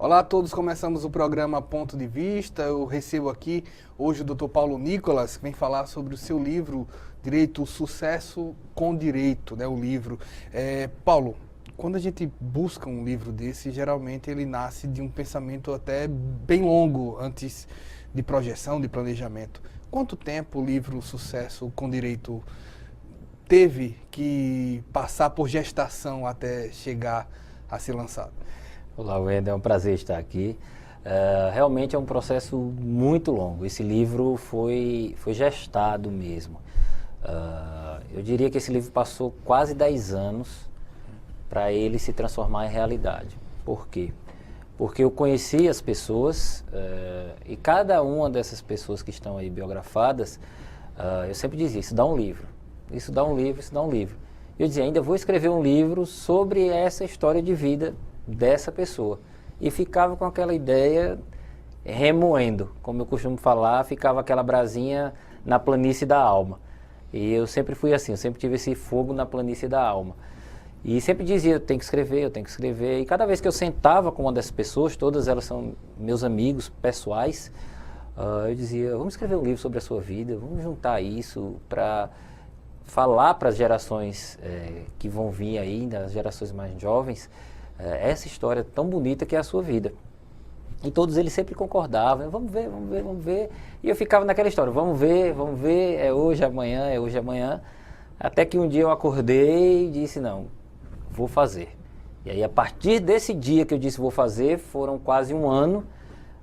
Olá a todos, começamos o programa Ponto de Vista. Eu recebo aqui hoje o Dr. Paulo Nicolas, que vem falar sobre o seu livro Direito, Sucesso com Direito, né, o livro. Paulo, quando a gente busca um livro desse, geralmente ele nasce de um pensamento até bem longo antes de projeção, de planejamento. Quanto tempo o livro Sucesso com Direito teve que passar por gestação até chegar a ser lançado? Olá, Wendel, é um prazer estar aqui. Realmente é um processo muito longo. Esse livro foi gestado mesmo. Eu diria que esse livro passou quase 10 anos para ele se transformar em realidade. Por quê? Porque eu conheci as pessoas e cada uma dessas pessoas que estão aí biografadas, eu sempre dizia, isso dá um livro, isso dá um livro, isso dá um livro. Eu dizia, ainda vou escrever um livro sobre essa história de vida dessa pessoa. E ficava com aquela ideia remoendo, como eu costumo falar, ficava aquela brasinha na planície da alma. E eu sempre fui assim, eu sempre tive esse fogo na planície da alma. E sempre dizia, eu tenho que escrever, eu tenho que escrever. E cada vez que eu sentava com uma dessas pessoas, todas elas são meus amigos pessoais, eu dizia, vamos escrever um livro sobre a sua vida, vamos juntar isso para falar para as gerações que vão vir aí, das gerações mais jovens, essa história tão bonita que é a sua vida. E todos eles sempre concordavam, vamos ver, vamos ver, vamos ver. E eu ficava naquela história, vamos ver, é hoje, amanhã, é hoje, amanhã. Até que um dia eu acordei e disse, não, vou fazer. E aí a partir desse dia que eu disse vou fazer, foram quase um ano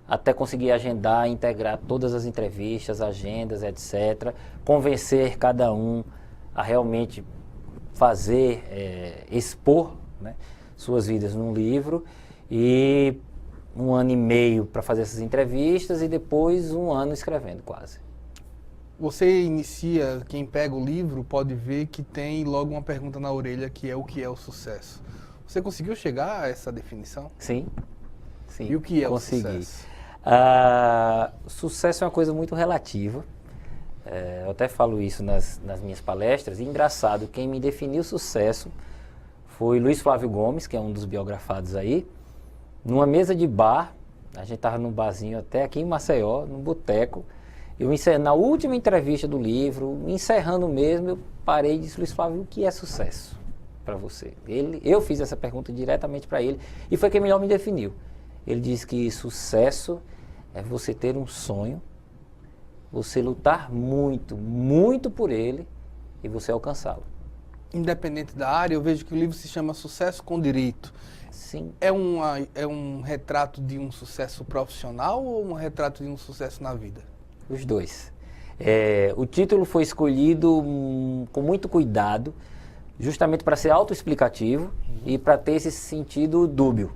até conseguir agendar, integrar todas as entrevistas, agendas, etc. Convencer cada um a realmente fazer, expor, né, suas vidas num livro, e um ano e meio para fazer essas entrevistas e depois um ano escrevendo quase. Você inicia, quem pega o livro pode ver que tem logo uma pergunta na orelha, que é o que é o sucesso. Você conseguiu chegar a essa definição? Sim. E o que é consegui. O sucesso? Sucesso é uma coisa muito relativa. Eu até falo isso nas minhas palestras. E engraçado, quem me definiu sucesso foi Luiz Flávio Gomes, que é um dos biografados aí, numa mesa de bar. A gente estava num barzinho até aqui em Maceió, num boteco. Na última entrevista do livro, encerrando mesmo, eu parei e disse, Luiz Flávio, o que é sucesso para você? Eu fiz essa pergunta diretamente para ele e foi quem melhor me definiu. Ele disse que sucesso é você ter um sonho, você lutar muito, muito por ele e você alcançá-lo. Independente da área, eu vejo que o livro se chama Sucesso com Direito. Sim. É um retrato de um sucesso profissional ou um retrato de um sucesso na vida? Os dois. O título foi escolhido com muito cuidado, justamente para ser autoexplicativo e para ter esse sentido dúbio.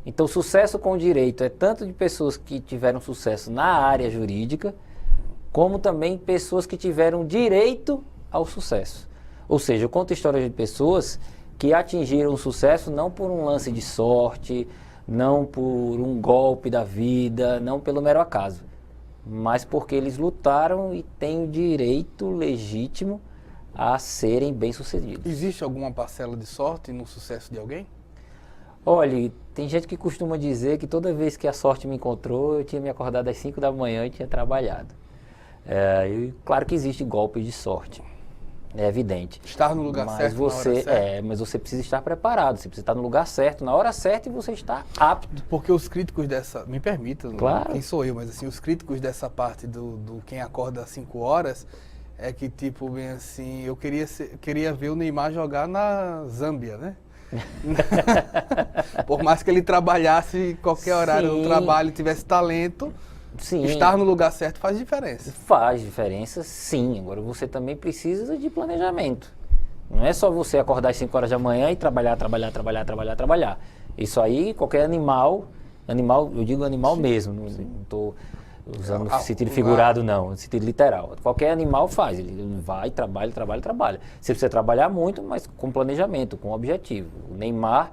Então, sucesso com direito é tanto de pessoas que tiveram sucesso na área jurídica, como também pessoas que tiveram direito ao sucesso. Ou seja, eu conto histórias de pessoas que atingiram o sucesso não por um lance de sorte, não por um golpe da vida, não pelo mero acaso, mas porque eles lutaram e têm o direito legítimo a serem bem-sucedidos. Existe alguma parcela de sorte no sucesso de alguém? Olha, tem gente que costuma dizer que toda vez que a sorte me encontrou, eu tinha me acordado às 5 da manhã e tinha trabalhado. E claro que existe golpe de sorte, é evidente. Estar no lugar certo na hora certa. Mas você precisa estar preparado, você precisa estar no lugar certo, na hora certa, e você está apto. Porque os críticos dessa, me permita, claro. Quem sou eu, mas assim, os críticos dessa parte do quem acorda às 5 horas, é que tipo, bem assim, eu queria ver o Neymar jogar na Zâmbia, né? Por mais que ele trabalhasse qualquer horário do trabalho, tivesse talento, sim, estar no lugar certo faz diferença. Faz diferença, sim. Agora você também precisa de planejamento. Não é só você acordar às 5 horas da manhã e trabalhar. Isso aí, qualquer animal, eu digo animal sim, mesmo, não estou usando no sentido figurado não, no sentido literal. Qualquer animal faz, ele vai, trabalha. Você precisa trabalhar muito, mas com planejamento, com objetivo. O Neymar,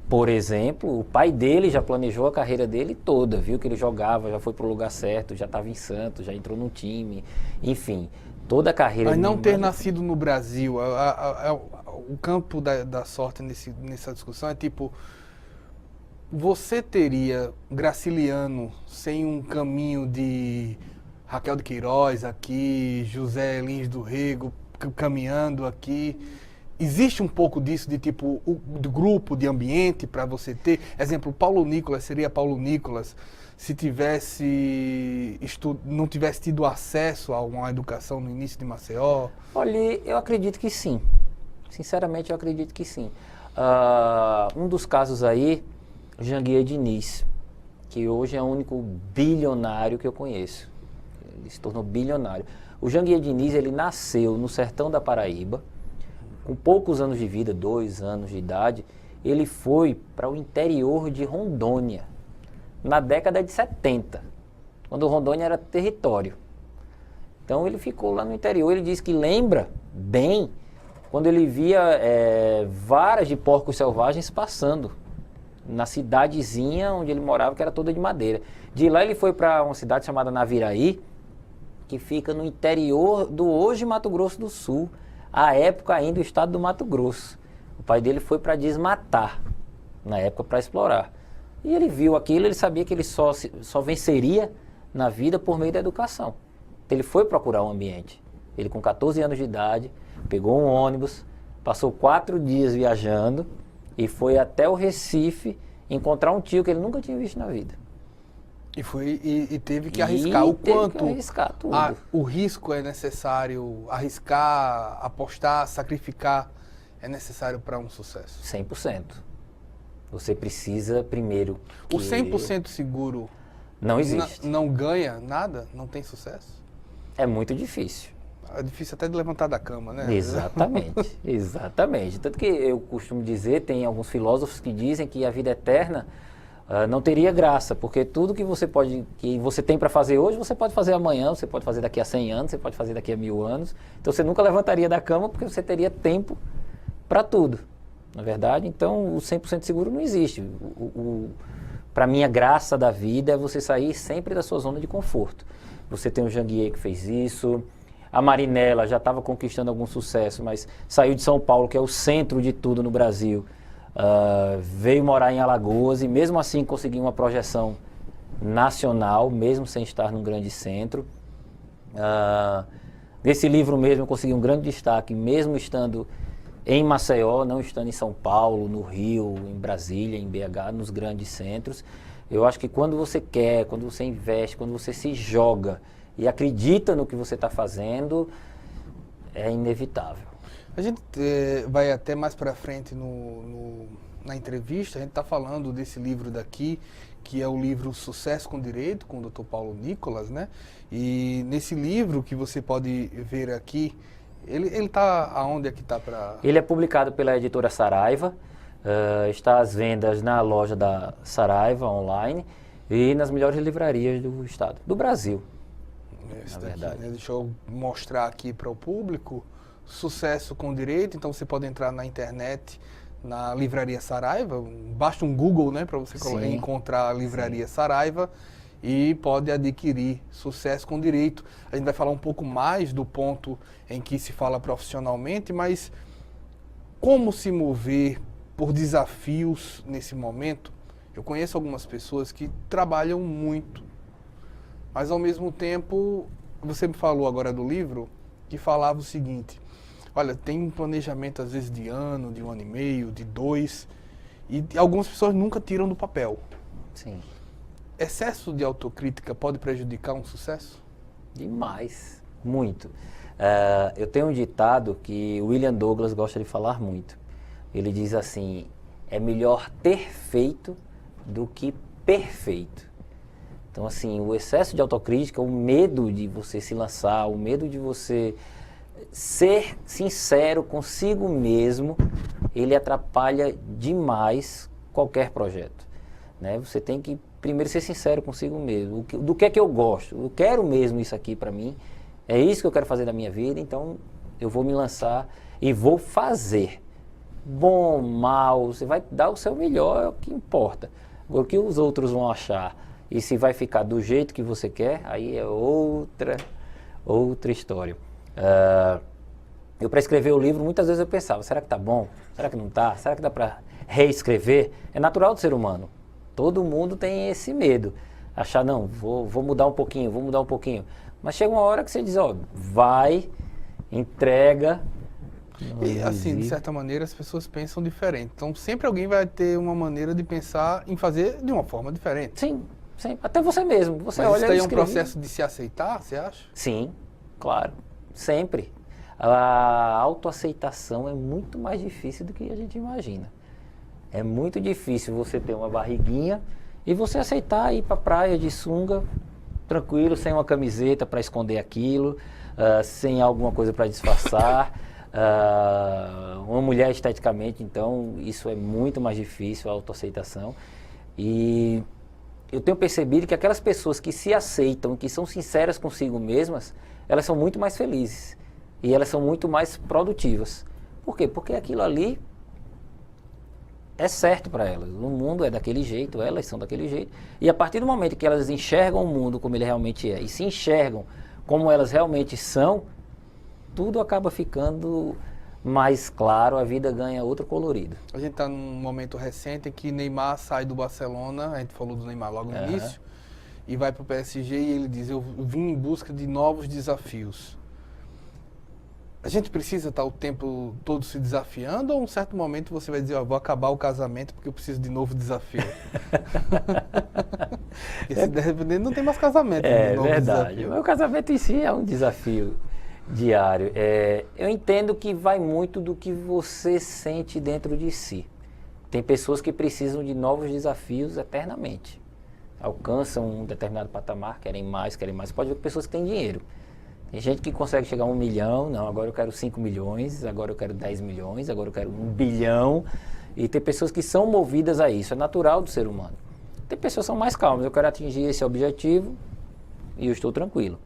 por exemplo, o pai dele já planejou a carreira dele toda, viu que ele jogava, já foi para o lugar certo, já estava em Santos, já entrou no time, enfim, toda a carreira... Mas não ter nascido no Brasil, o campo da sorte nessa discussão é tipo... Você teria Graciliano sem um caminho de Raquel de Queiroz aqui, José Lins do Rego caminhando aqui? Existe um pouco disso de tipo do grupo, de ambiente para você ter? Exemplo, Paulo Nicolas seria Paulo Nicolas se não tivesse tido acesso a uma educação no início de Maceió? Olha, eu acredito que sim. Sinceramente, eu acredito que sim. Um dos casos aí, Janguier Diniz, que hoje é o único bilionário que eu conheço. Ele se tornou bilionário. O Janguier Diniz, ele nasceu no sertão da Paraíba, com poucos anos de vida, 2 anos de idade. Ele foi para o interior de Rondônia, na década de 70, quando Rondônia era território. Então ele ficou lá no interior. Ele disse que lembra bem quando ele via varas de porcos selvagens passando na cidadezinha onde ele morava, que era toda de madeira. De lá ele foi para uma cidade chamada Naviraí, que fica no interior do hoje Mato Grosso do Sul, à época ainda o estado do Mato Grosso. O pai dele foi para desmatar, na época para explorar. E ele viu aquilo, ele sabia que ele só venceria na vida por meio da educação. Então ele foi procurar um ambiente. Ele com 14 anos de idade, pegou um ônibus, passou 4 dias viajando e foi até o Recife encontrar um tio que ele nunca tinha visto na vida. E teve que arriscar. O quanto arriscar tudo. O risco é necessário, arriscar, apostar, sacrificar, é necessário para um sucesso? 100%. Você precisa primeiro... O 100% seguro não existe. Não ganha nada? Não tem sucesso? É muito difícil. É difícil até de levantar da cama, né? Exatamente, exatamente. Tanto que eu costumo dizer, tem alguns filósofos que dizem que a vida eterna não teria graça, porque tudo que você tem para fazer hoje, você pode fazer amanhã, você pode fazer daqui a 100 anos, você pode fazer daqui a 1000 anos. Então você nunca levantaria da cama porque você teria tempo para tudo, na verdade. Então o 100% seguro não existe. Para mim a graça da vida é você sair sempre da sua zona de conforto. Você tem o Janguier que fez isso, a Marinella já estava conquistando algum sucesso, mas saiu de São Paulo, que é o centro de tudo no Brasil, veio morar em Alagoas e mesmo assim conseguiu uma projeção nacional, mesmo sem estar num grande centro. Nesse livro mesmo eu consegui um grande destaque, mesmo estando em Maceió, não estando em São Paulo, no Rio, em Brasília, em BH, nos grandes centros. Eu acho que quando você quer, quando você investe, quando você se joga e acredita no que você está fazendo, é inevitável. A gente vai até mais para frente na entrevista, a gente está falando desse livro daqui, que é o livro Sucesso com Direito, com o Dr. Paulo Nicolas, né? E nesse livro que você pode ver aqui, ele está aonde é que está para... Ele é publicado pela editora Saraiva, está às vendas na loja da Saraiva online e nas melhores livrarias do estado, do Brasil. Na verdade. Aqui, né? Deixa eu mostrar aqui para o público. Sucesso com Direito. Então você pode entrar na internet, na livraria Saraiva. Basta um Google, né, para você encontrar a livraria Saraiva e pode adquirir Sucesso com Direito. A gente vai falar um pouco mais do ponto em que se fala profissionalmente, mas como se mover por desafios nesse momento? Eu conheço algumas pessoas que trabalham muito, mas ao mesmo tempo, você me falou agora do livro, que falava o seguinte: olha, tem um planejamento às vezes de ano, de 1 ano e meio, de 2, e algumas pessoas nunca tiram do papel. Sim. Excesso de autocrítica pode prejudicar um sucesso? Demais, muito. Eu tenho um ditado que o William Douglas gosta de falar muito. Ele diz assim: é melhor ter feito do que perfeito. Então, assim, o excesso de autocrítica, o medo de você se lançar, o medo de você ser sincero consigo mesmo, ele atrapalha demais qualquer projeto, né? Você tem que primeiro ser sincero consigo mesmo. Do que é que eu gosto? Eu quero mesmo isso aqui para mim, é isso que eu quero fazer da minha vida, então eu vou me lançar e vou fazer. Bom, mal, você vai dar o seu melhor, é o que importa. Agora, o que os outros vão achar e se vai ficar do jeito que você quer, aí é outra história. Eu, para escrever o livro, muitas vezes eu pensava: será que tá bom? Será que não tá? Será que dá para reescrever? É natural do ser humano. Todo mundo tem esse medo. Achar, não, vou mudar um pouquinho, vou mudar um pouquinho. Mas chega uma hora que você diz, ó, vai, entrega. E assim, de certa maneira, as pessoas pensam diferente. Então, sempre alguém vai ter uma maneira de pensar em fazer de uma forma diferente. Sim, sim. Até você mesmo. Você Mas olha isso daí e é um escreve. processo de se aceitar, você acha? Sim, claro. Sempre. A autoaceitação é muito mais difícil do que a gente imagina. É muito difícil você ter uma barriguinha e você aceitar ir para a praia de sunga, tranquilo, sem uma camiseta para esconder aquilo, sem alguma coisa para disfarçar. Uma mulher esteticamente, então, isso é muito mais difícil, a autoaceitação. E eu tenho percebido que aquelas pessoas que se aceitam, que são sinceras consigo mesmas, elas são muito mais felizes e elas são muito mais produtivas. Por quê? Porque aquilo ali é certo para elas. O mundo é daquele jeito, elas são daquele jeito. E a partir do momento que elas enxergam o mundo como ele realmente é e se enxergam como elas realmente são, tudo acaba ficando mais claro, a vida ganha outro colorido. A gente está num momento recente em que Neymar sai do Barcelona, a gente falou do Neymar logo no início, e vai para o PSG e ele diz, eu vim em busca de novos desafios. A gente precisa estar o tempo todo se desafiando ou em um certo momento você vai dizer, ó, vou acabar o casamento porque eu preciso de novo desafio? Esse, de repente, não tem mais casamento. É novo verdade. Desafio. O casamento em si é um desafio diário. Eu entendo que vai muito do que você sente dentro de si. Tem pessoas que precisam de novos desafios eternamente. Alcançam um determinado patamar, querem mais. Pode ver pessoas que têm dinheiro. Tem gente que consegue chegar a 1 milhão, não, agora eu quero 5 milhões, agora eu quero 10 milhões, agora eu quero 1 bilhão. E tem pessoas que são movidas a isso, é natural do ser humano. Tem pessoas que são mais calmas, eu quero atingir esse objetivo e eu estou tranquilo.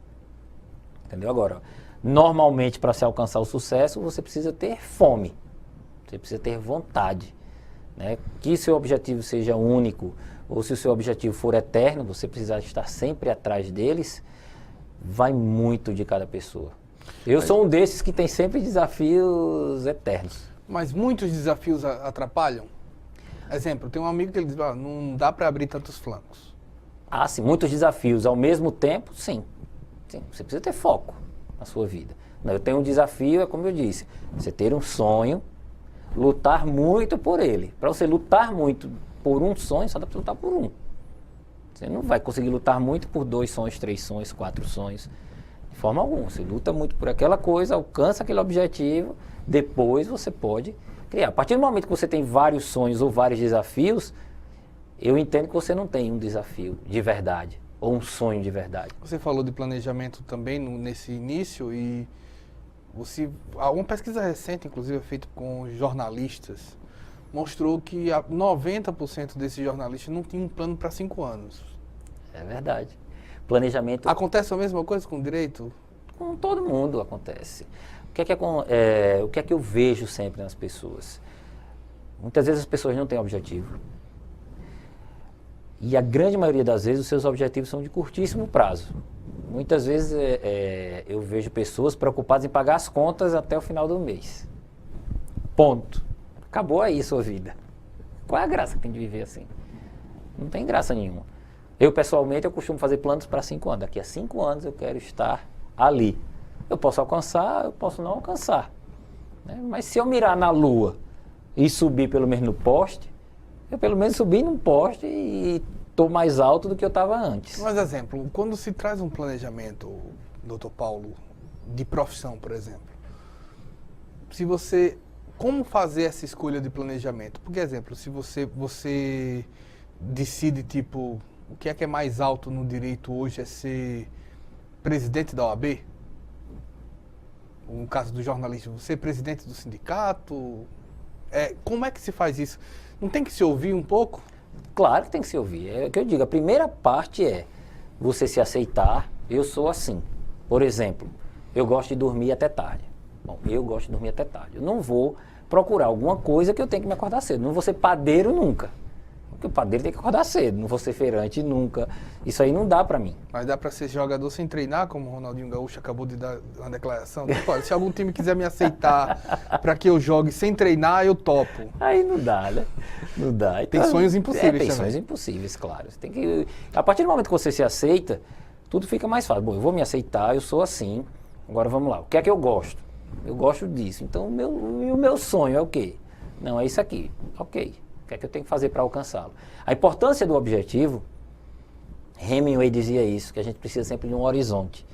Entendeu? Agora, normalmente para se alcançar o sucesso, você precisa ter fome, você precisa ter vontade. Né? Que seu objetivo seja único, ou se o seu objetivo for eterno, você precisa estar sempre atrás deles. Vai muito de cada pessoa. Eu sou um desses que tem sempre desafios eternos. Mas muitos desafios atrapalham? Exemplo, tem um amigo que ele diz, não dá para abrir tantos flancos. Ah, sim, muitos desafios ao mesmo tempo, sim. Sim, você precisa ter foco na sua vida. Eu tenho um desafio, é como eu disse, você ter um sonho, lutar muito por ele. Para você lutar muito por um sonho, só dá para lutar por um. Você não vai conseguir lutar muito por 2 sonhos, 3 sonhos, 4 sonhos, de forma alguma. Você luta muito por aquela coisa, alcança aquele objetivo, depois você pode criar. A partir do momento que você tem vários sonhos ou vários desafios, eu entendo que você não tem um desafio de verdade, ou um sonho de verdade. Você falou de planejamento também nesse início e uma pesquisa recente, inclusive feita com jornalistas, mostrou que 90% desses jornalistas não tinham um plano para 5 anos. É verdade. Planejamento... Acontece a mesma coisa com o direito? Com todo mundo acontece. O que é que eu vejo sempre nas pessoas? Muitas vezes as pessoas não têm objetivo. E a grande maioria das vezes os seus objetivos são de curtíssimo prazo. Muitas vezes eu vejo pessoas preocupadas em pagar as contas até o final do mês. Ponto. Acabou aí a sua vida. Qual é a graça que tem de viver assim? Não tem graça nenhuma. Eu, pessoalmente, eu costumo fazer planos para 5 anos. Daqui a 5 anos eu quero estar ali. Eu posso alcançar, eu posso não alcançar. Né? Mas se eu mirar na lua e subir pelo menos no poste, eu pelo menos subi num poste e estou mais alto do que eu estava antes. Mas, exemplo, quando se traz um planejamento, Dr. Paulo, de profissão, por exemplo, como fazer essa escolha de planejamento? Porque, exemplo, se você decide, tipo, o que é mais alto no direito hoje é ser presidente da OAB? No caso do jornalista, você é presidente do sindicato? Como é que se faz isso? Não tem que se ouvir um pouco? Claro que tem que se ouvir. É o que eu digo, a primeira parte é você se aceitar, eu sou assim. Por exemplo, eu gosto de dormir até tarde. Bom, eu gosto de dormir até tarde. Eu não vou procurar alguma coisa que eu tenho que me acordar cedo. Não vou ser padeiro nunca. Porque o padeiro tem que acordar cedo, não vou ser feirante nunca. Isso aí não dá para mim. Mas dá para ser jogador sem treinar, como o Ronaldinho Gaúcho acabou de dar uma declaração? Tipo, olha, se algum time quiser me aceitar para que eu jogue sem treinar, eu topo. Aí não dá, né? Não dá. Então, tem sonhos impossíveis tem também. sonhos impossíveis, claro. Você tem que, a partir do momento que você se aceita, tudo fica mais fácil. Bom, eu vou me aceitar, eu sou assim. Agora vamos lá. O que é que eu gosto? Eu gosto disso. Então o meu sonho é o quê? Não, é isso aqui. Ok. O que é que eu tenho que fazer para alcançá-lo? A importância do objetivo, Hemingway dizia isso, que a gente precisa sempre de um horizonte.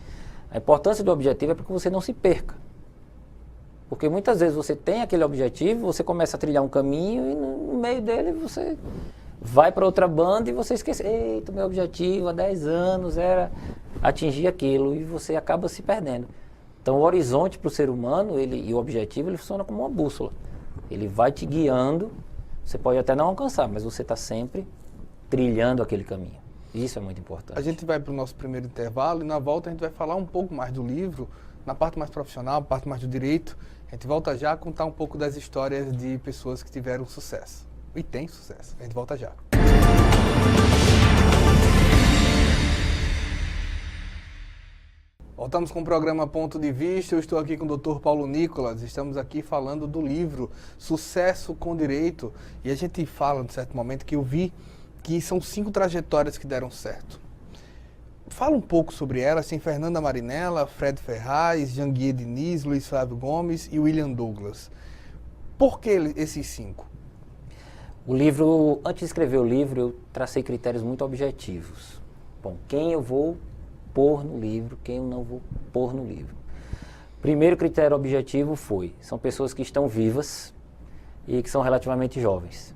A importância do objetivo é para que você não se perca. Porque muitas vezes você tem aquele objetivo, você começa a trilhar um caminho e no meio dele você vai para outra banda e você esquece. Eita, meu objetivo há 10 anos era atingir aquilo e você acaba se perdendo. Então o horizonte para o ser humano e o objetivo ele funciona como uma bússola. Ele vai te guiando, você pode até não alcançar, mas você está sempre trilhando aquele caminho. Isso é muito importante. A gente vai para o nosso primeiro intervalo e na volta a gente vai falar um pouco mais do livro, na parte mais profissional, parte mais do direito. A gente volta já a contar um pouco das histórias de pessoas que tiveram sucesso. E tem sucesso. A gente volta já. Voltamos com o programa Ponto de Vista. Eu estou aqui com o Dr. Paulo Nicolas. Estamos aqui falando do livro Sucesso com Direito. E a gente fala, em certo momento, que eu vi que são 5 trajetórias que deram certo. Fala um pouco sobre elas. Tem Fernanda Marinella, Fred Ferraz, Janguier Diniz, Luiz Flávio Gomes e William Douglas. Por que esses 5? O livro, antes de escrever o livro, eu tracei critérios muito objetivos. Bom, quem eu vou pôr no livro, quem eu não vou pôr no livro. Primeiro critério objetivo são pessoas que estão vivas e que são relativamente jovens.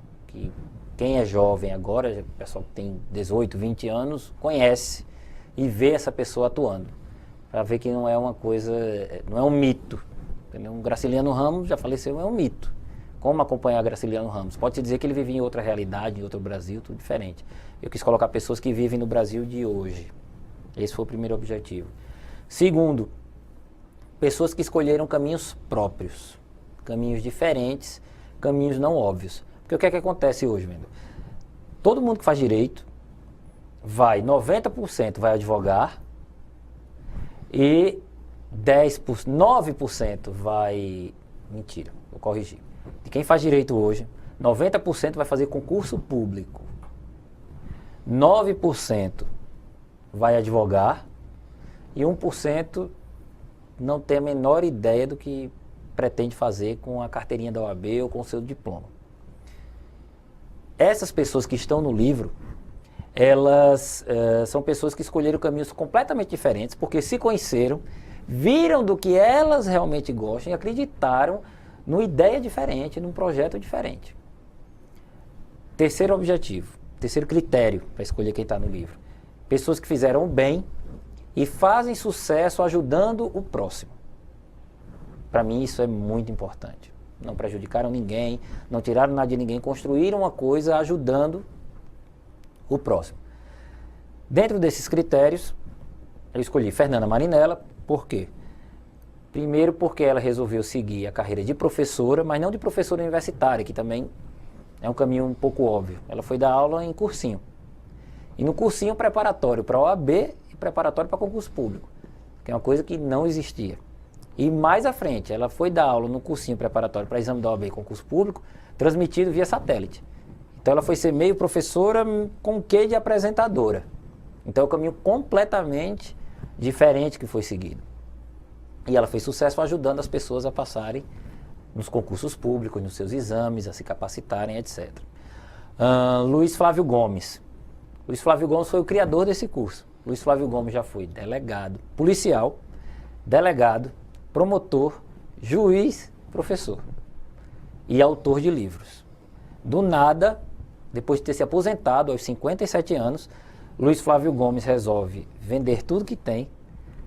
Quem é jovem agora, o pessoal que tem 18, 20 anos, conhece e vê essa pessoa atuando. Para ver que não é uma coisa, não é um mito. Entendeu? Um Graciliano Ramos já faleceu, é um mito. Como acompanhar Graciliano Ramos? Pode-se dizer que ele vivia em outra realidade, em outro Brasil, tudo diferente. Eu quis colocar pessoas que vivem no Brasil de hoje. Esse foi o primeiro objetivo. Segundo, pessoas que escolheram caminhos próprios, caminhos diferentes, caminhos não óbvios. Porque o que é que acontece hoje, Wendel? Todo mundo que faz direito 90% vai advogar e 9% vai... Mentira, vou corrigir. De quem faz direito hoje, 90% vai fazer concurso público. 9% vai advogar e 1% não tem a menor ideia do que pretende fazer com a carteirinha da OAB ou com o seu diploma. Essas pessoas que estão no livro, elas são pessoas que escolheram caminhos completamente diferentes, porque se conheceram, viram do que elas realmente gostam e acreditaram numa ideia diferente, num projeto diferente. Terceiro objetivo, terceiro critério para escolher quem está no livro. Pessoas que fizeram o bem e fazem sucesso ajudando o próximo. Para mim isso é muito importante. Não prejudicaram ninguém, não tiraram nada de ninguém, construíram uma coisa ajudando o próximo. Dentro desses critérios, eu escolhi Fernanda Marinella. Por quê? Primeiro porque ela resolveu seguir a carreira de professora, mas não de professora universitária, que também é um caminho um pouco óbvio. Ela foi dar aula em cursinho. E no cursinho preparatório para a OAB e preparatório para concurso público, que é uma coisa que não existia. E mais à frente, ela foi dar aula no cursinho preparatório para exame da OAB e concurso público, transmitido via satélite. Então ela foi ser meio professora com o quê de apresentadora. Então é um caminho completamente diferente que foi seguido. E ela fez sucesso ajudando as pessoas a passarem nos concursos públicos, nos seus exames, a se capacitarem, etc. Luiz Flávio Gomes. Luiz Flávio Gomes foi o criador desse curso. Luiz Flávio Gomes já foi delegado, policial, delegado, promotor, juiz, professor e autor de livros. Do nada, depois de ter se aposentado aos 57 anos, Luiz Flávio Gomes resolve vender tudo que tem,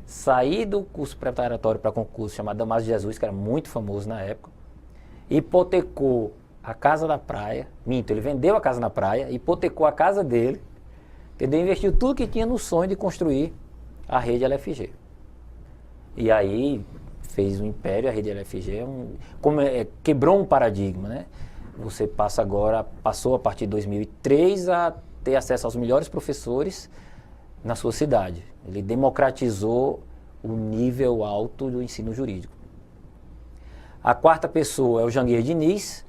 sair do curso preparatório para concurso chamado Damásio de Jesus, que era muito famoso na época, hipotecou a casa da praia, ele vendeu a casa na praia, hipotecou a casa dele, entendeu? Investiu tudo que tinha no sonho de construir a rede LFG. E aí fez um império, a rede LFG quebrou um paradigma, né? você passou a partir de 2003 a ter acesso aos melhores professores na sua cidade. Ele democratizou o nível alto do ensino jurídico. A quarta pessoa é o Janguier Diniz.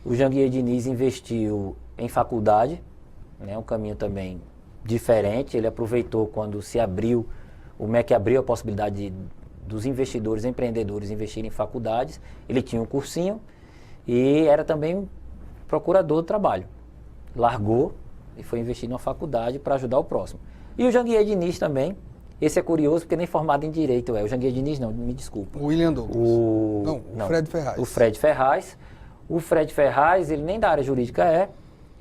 O Janguier Diniz investiu em faculdade, né, um caminho também diferente. Ele aproveitou quando o MEC abriu a possibilidade dos investidores, empreendedores investirem em faculdades. Ele tinha um cursinho e era também procurador do trabalho. Largou e foi investir numa faculdade para ajudar o próximo. E o Janguier Diniz também, esse é curioso porque nem formado em Direito é. O Janguier Diniz não, me desculpa. O William Douglas. O Fred Ferraz. O Fred Ferraz. O Fred Ferraz, ele nem da área jurídica é,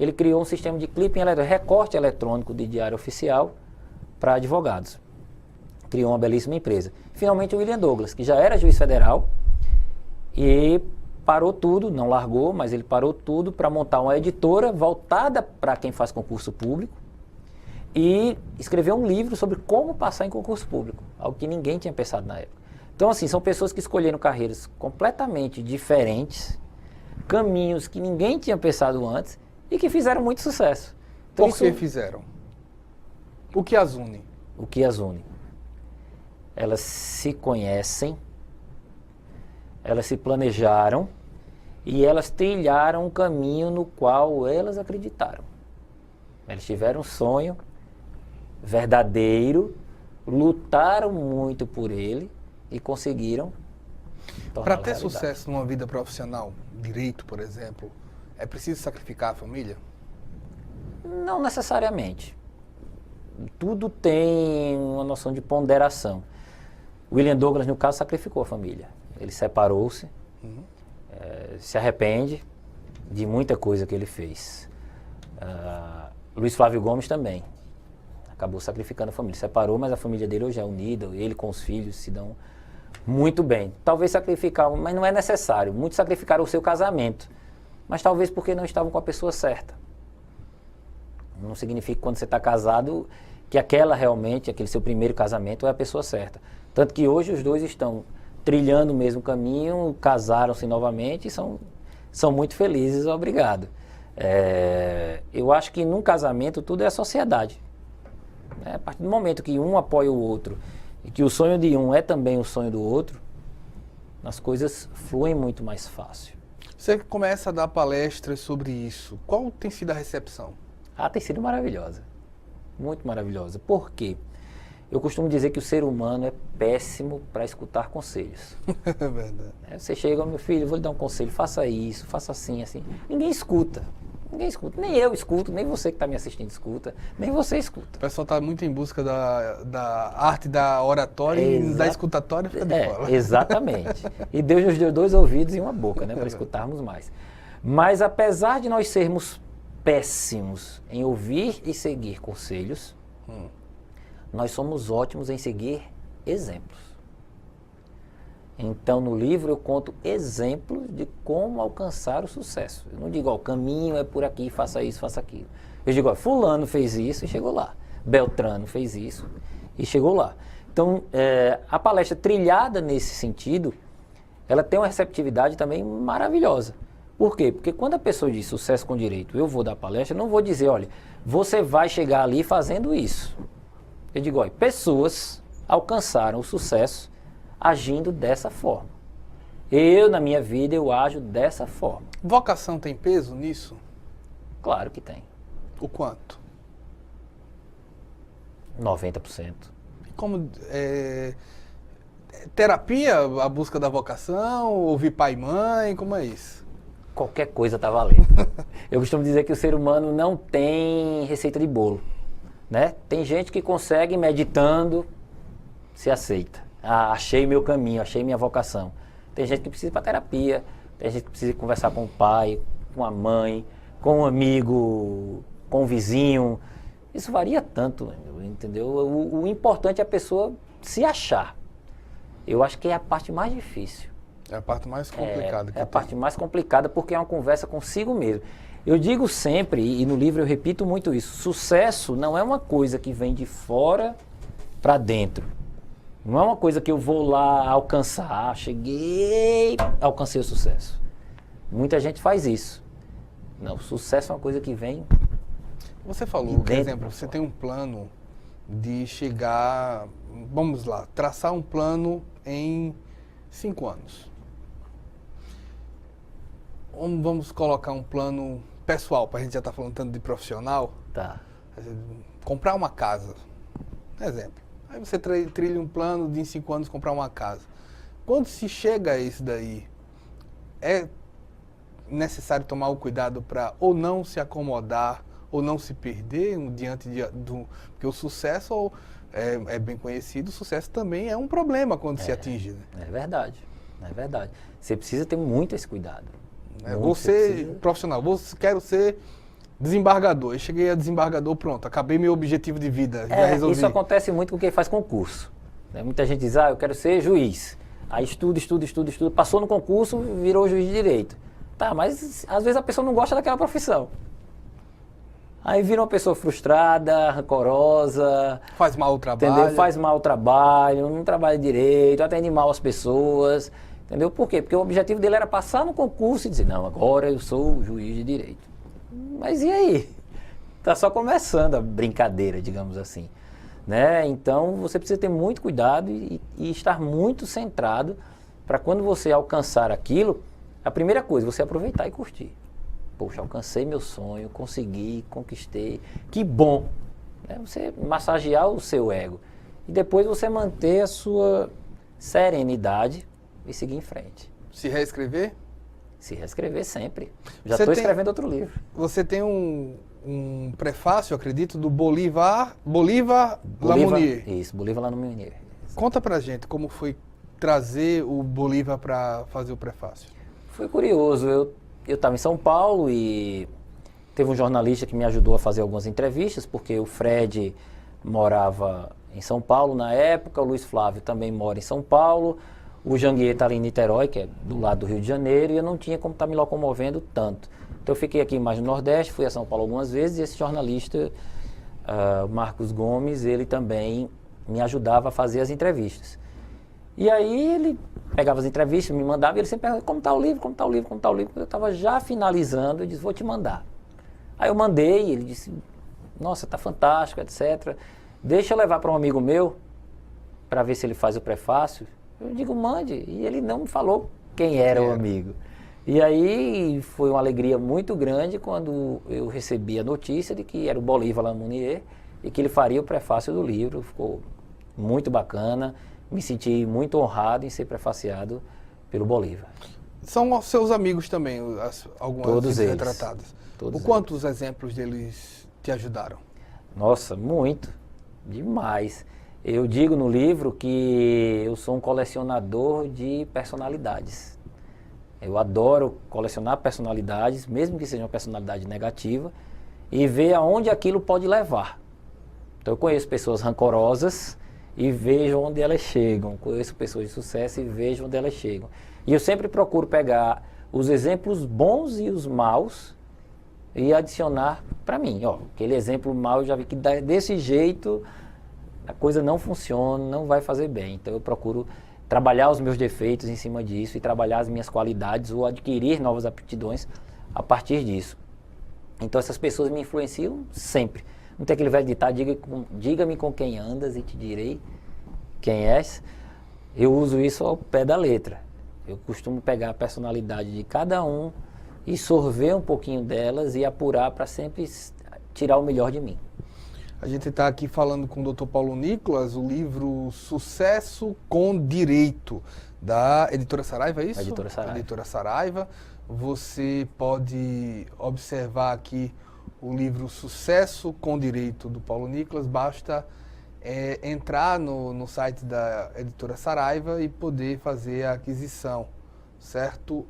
ele criou um sistema de clipping, recorte eletrônico de diário oficial para advogados. Criou uma belíssima empresa. Finalmente o William Douglas, que já era juiz federal e parou tudo, não largou, mas ele parou tudo para montar uma editora voltada para quem faz concurso público e escreveu um livro sobre como passar em concurso público, algo que ninguém tinha pensado na época. Então, assim, são pessoas que escolheram carreiras completamente diferentes, caminhos que ninguém tinha pensado antes e que fizeram muito sucesso. Então, Por que fizeram? O que as une? O que as une? Elas se conhecem, elas se planejaram e elas trilharam um caminho no qual elas acreditaram. Elas tiveram um sonho verdadeiro, lutaram muito por ele e conseguiram Para ter realidade. sucesso numa vida profissional, direito, por exemplo, é preciso sacrificar a família? Não necessariamente. Tudo tem uma noção de ponderação. William Douglas, no caso, sacrificou a família. Ele separou-se, se arrepende de muita coisa que ele fez. Luiz Flávio Gomes também. Acabou sacrificando a família. Separou, mas a família dele hoje é unida. Ele com os filhos se dão muito bem. Talvez sacrificar, mas não é necessário. Muitos sacrificaram o seu casamento. Mas talvez porque não estavam com a pessoa certa. Não significa que quando você está casado, que aquele seu primeiro casamento é a pessoa certa. Tanto que hoje os dois estão trilhando o mesmo caminho, casaram-se novamente e são muito felizes, obrigado. Eu acho que num casamento tudo é sociedade. A partir do momento que um apoia o outro e que o sonho de um é também o sonho do outro, as coisas fluem muito mais fácil. Você começa a dar palestras sobre isso. Qual tem sido a recepção? Tem sido maravilhosa. Muito maravilhosa. Por quê? Eu costumo dizer que o ser humano é péssimo para escutar conselhos. É verdade. Você chega, meu filho, eu vou lhe dar um conselho, faça isso, faça assim, assim. Ninguém escuta. Ninguém escuta. Nem eu escuto, nem você que está me assistindo escuta, nem você escuta. O pessoal está muito em busca da arte da oratória e da escutatória fica de fora. Exatamente. E Deus nos deu 2 ouvidos e uma boca, né, para escutarmos mais. Mas apesar de nós sermos péssimos em ouvir e seguir conselhos, nós somos ótimos em seguir exemplos. Então, no livro eu conto exemplos de como alcançar o sucesso. Eu não digo, o caminho é por aqui, faça isso, faça aquilo. Eu digo, fulano fez isso e chegou lá. Beltrano fez isso e chegou lá. Então, a palestra trilhada nesse sentido, ela tem uma receptividade também maravilhosa. Por quê? Porque quando a pessoa diz sucesso com direito, eu vou dar palestra, eu não vou dizer, olha, você vai chegar ali fazendo isso. Eu digo, olha, pessoas alcançaram o sucesso agindo dessa forma. Eu, na minha vida, eu ajo dessa forma. Vocação tem peso nisso? Claro que tem. O quanto? 90%. Como terapia, a busca da vocação, ouvir pai e mãe, como é isso? Qualquer coisa está valendo. Eu costumo dizer que o ser humano não tem receita de bolo. Né? Tem gente que consegue, meditando, se aceita. Achei meu caminho, achei minha vocação. Tem gente que precisa ir para terapia, tem gente que precisa conversar com o pai, com a mãe, com um amigo, com um vizinho. Isso varia tanto, entendeu? O importante é a pessoa se achar. Eu acho que é a parte mais difícil. É a parte mais complicada. É a parte mais complicada porque é uma conversa consigo mesmo. Eu digo sempre, e no livro eu repito muito isso, sucesso não é uma coisa que vem de fora para dentro. Não é uma coisa que eu vou lá alcançar, cheguei, alcancei o sucesso. Muita gente faz isso. Não, o sucesso é uma coisa que vem... Você falou, por exemplo, você tem um plano de chegar, vamos lá, traçar um plano em 5 anos. Vamos colocar um plano pessoal, para a gente já estar falando tanto de profissional. Tá. Comprar uma casa, exemplo. Aí você trilha um plano de em 5 anos comprar uma casa. Quando se chega a isso daí, é necessário tomar o cuidado para ou não se acomodar, ou não se perder diante do... Porque o sucesso é bem conhecido, o sucesso também é um problema quando se atinge. Né? É verdade, é verdade. Você precisa ter muito esse cuidado. Você, profissional, quero ser desembargador. Eu cheguei a desembargador, pronto, acabei meu objetivo de vida, já resolvi. Isso acontece muito com quem faz concurso. Né? Muita gente diz, eu quero ser juiz. Aí estuda, passou no concurso, virou juiz de direito. Tá, mas às vezes a pessoa não gosta daquela profissão. Aí vira uma pessoa frustrada, rancorosa. Faz mal o trabalho. Entendeu? Faz mal o trabalho, não trabalha direito, atende mal as pessoas. Entendeu? Por quê? Porque o objetivo dele era passar no concurso e dizer, não, agora eu sou juiz de direito. Mas e aí? Está só começando a brincadeira, digamos assim. Né? Então você precisa ter muito cuidado e estar muito centrado para quando você alcançar aquilo, a primeira coisa, você aproveitar e curtir. Poxa, alcancei meu sonho, consegui, conquistei, que bom. Né? Você massagear o seu ego. E depois você manter a sua serenidade e seguir em frente. Se reescrever? Se reescrever sempre. Já estou escrevendo outro livro. Você tem um prefácio, acredito, do Bolívar Lamounier. Isso, Bolívar Lamounier. Conta pra gente como foi trazer o Bolívar para fazer o prefácio. Foi curioso. Eu estava em São Paulo e teve um jornalista que me ajudou a fazer algumas entrevistas, porque o Fred morava em São Paulo na época, o Luiz Flávio também mora em São Paulo, o Janguier está ali em Niterói, que é do lado do Rio de Janeiro, e eu não tinha como estar me locomovendo tanto. Então eu fiquei aqui mais no Nordeste, fui a São Paulo algumas vezes, e esse jornalista, Marcos Gomes, ele também me ajudava a fazer as entrevistas. E aí ele pegava as entrevistas, me mandava, e ele sempre perguntava, como está o livro, como está o livro, como está o livro. Eu estava já finalizando, eu disse, vou te mandar. Aí eu mandei, ele disse, nossa, está fantástico, etc. Deixa eu levar para um amigo meu, para ver se ele faz o prefácio. Eu digo, mande. E ele não me falou quem era o amigo. E aí foi uma alegria muito grande quando eu recebi a notícia de que era o Bolívar Lamounier e que ele faria o prefácio do livro. Ficou muito bacana. Me senti muito honrado em ser prefaciado pelo Bolívar. São seus amigos também, algumas todos eles retratadas. Todos quantos exemplos deles te ajudaram? Nossa, muito. Demais. Eu digo no livro que eu sou um colecionador de personalidades. Eu adoro colecionar personalidades, mesmo que seja uma personalidade negativa, e ver aonde aquilo pode levar. Então eu conheço pessoas rancorosas e vejo onde elas chegam. Conheço pessoas de sucesso e vejo onde elas chegam. E eu sempre procuro pegar os exemplos bons e os maus e adicionar para mim. Aquele exemplo mau eu já vi que desse jeito a coisa não funciona, não vai fazer bem. Então eu procuro trabalhar os meus defeitos em cima disso e trabalhar as minhas qualidades ou adquirir novas aptidões a partir disso. Então essas pessoas me influenciam sempre. Não tem aquele velho ditado, diga-me com quem andas e te direi quem és. Eu uso isso ao pé da letra. Eu costumo pegar a personalidade de cada um e sorver um pouquinho delas e apurar para sempre tirar o melhor de mim. A gente está aqui falando com o Dr. Paulo Nicolas, o livro Sucesso com Direito, da Editora Saraiva, é isso? Editora Saraiva. Editora Saraiva. Você pode observar aqui o livro Sucesso com Direito, do Paulo Nicolas. Basta entrar no site da Editora Saraiva e poder fazer a aquisição, certo?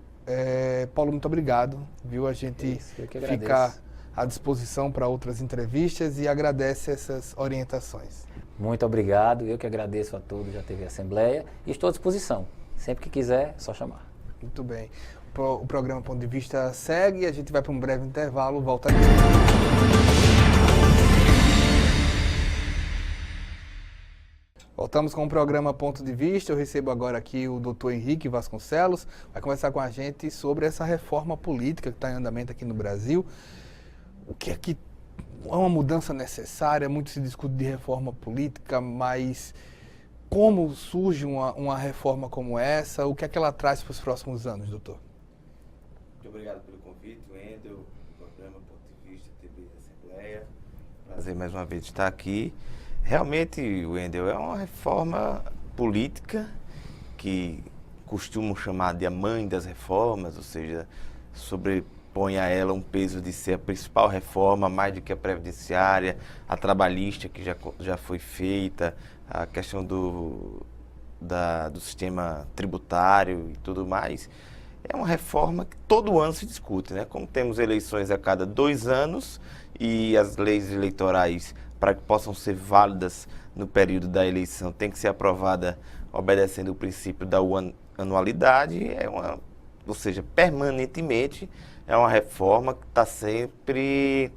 Paulo, muito obrigado, viu? A gente fica à disposição para outras entrevistas e agradece essas orientações. Muito obrigado, eu que agradeço a todos da TV Assembleia e estou à disposição. Sempre que quiser, é só chamar. Muito bem. O programa Ponto de Vista segue, a gente vai para um breve intervalo, volta aqui. Voltamos com o programa Ponto de Vista. Eu recebo agora aqui o doutor Henrique Vasconcelos, vai conversar com a gente sobre essa reforma política que está em andamento aqui no Brasil. O que é que é uma mudança necessária? Muito se discute de reforma política, mas como surge uma reforma como essa? O que é que ela traz para os próximos anos, doutor? Muito obrigado pelo convite, Wendel, programa Ponto de Vista, TV Assembleia. Prazer mais uma vez estar aqui. Realmente, Wendel, é uma reforma política que costumam chamar de a mãe das reformas, ou seja, sobrepõe a ela um peso de ser a principal reforma, mais do que a previdenciária, a trabalhista que já foi feita, a questão do sistema tributário e tudo mais. É uma reforma que todo ano se discute, né? Como temos eleições a cada 2 anos e as leis eleitorais, para que possam ser válidas no período da eleição, tem que ser aprovada obedecendo o princípio da anualidade, ou seja, permanentemente é uma reforma que está sempre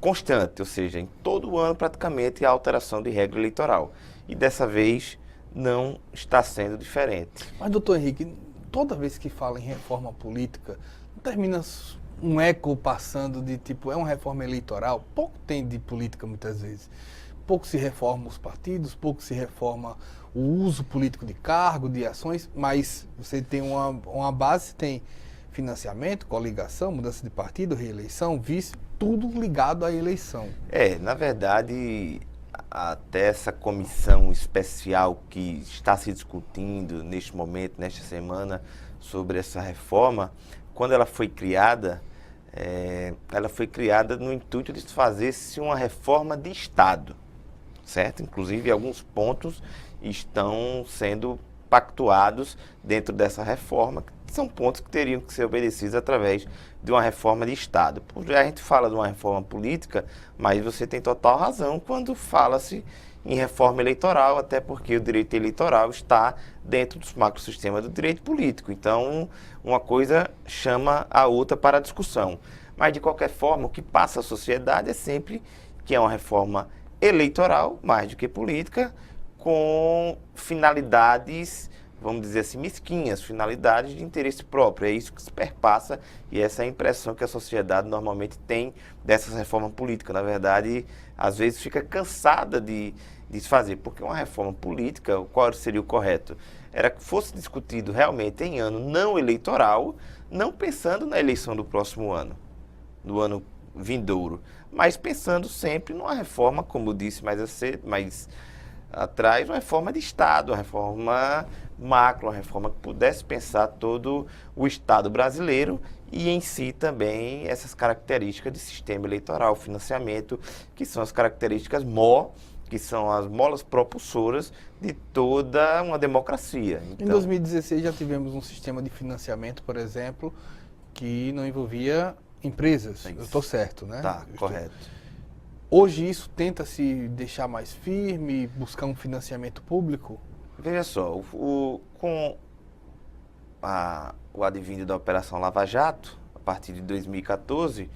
constante, ou seja, em todo ano praticamente há alteração de regra eleitoral. E dessa vez não está sendo diferente. Mas, doutor Henrique, toda vez que fala em reforma política, não termina um eco passando de tipo, é uma reforma eleitoral? Pouco tem de política muitas vezes. Pouco se reforma os partidos, pouco se reforma o uso político de cargo, de ações, mas você tem uma base, tem financiamento, coligação, mudança de partido, reeleição, vice, tudo ligado à eleição. Na verdade, até essa comissão especial que está se discutindo neste momento, nesta semana, sobre essa reforma, quando ela foi criada no intuito de fazer-se uma reforma de Estado, certo? Inclusive, alguns pontos estão sendo pactuados dentro dessa reforma, que são pontos que teriam que ser obedecidos através de uma reforma de Estado. Porque a gente fala de uma reforma política, mas você tem total razão quando fala-se em reforma eleitoral, até porque o direito eleitoral está dentro dos macrosistemas do direito político. Então, uma coisa chama a outra para a discussão. Mas, de qualquer forma, o que passa à sociedade é sempre que é uma reforma eleitoral, mais do que política, com finalidades, vamos dizer assim, mesquinhas, finalidades de interesse próprio. É isso que se perpassa e essa é a impressão que a sociedade normalmente tem dessa reforma política. Na verdade, às vezes fica cansada de se fazer, porque uma reforma política, qual seria o correto? Era que fosse discutido realmente em ano não eleitoral, não pensando na eleição do próximo ano, do ano vindouro, mas pensando sempre numa reforma, como eu disse mais atrás, uma reforma de Estado, uma reforma macro, uma reforma que pudesse pensar todo o Estado brasileiro e em si também essas características de sistema eleitoral, financiamento, que são as características que são as molas propulsoras de toda uma democracia. Então, em 2016 já tivemos um sistema de financiamento, por exemplo, que não envolvia empresas. Eu estou certo, né? Tá, correto. Hoje isso tenta se deixar mais firme, buscar um financiamento público? Veja só, com o advíndio da Operação Lava Jato, a partir de 2014,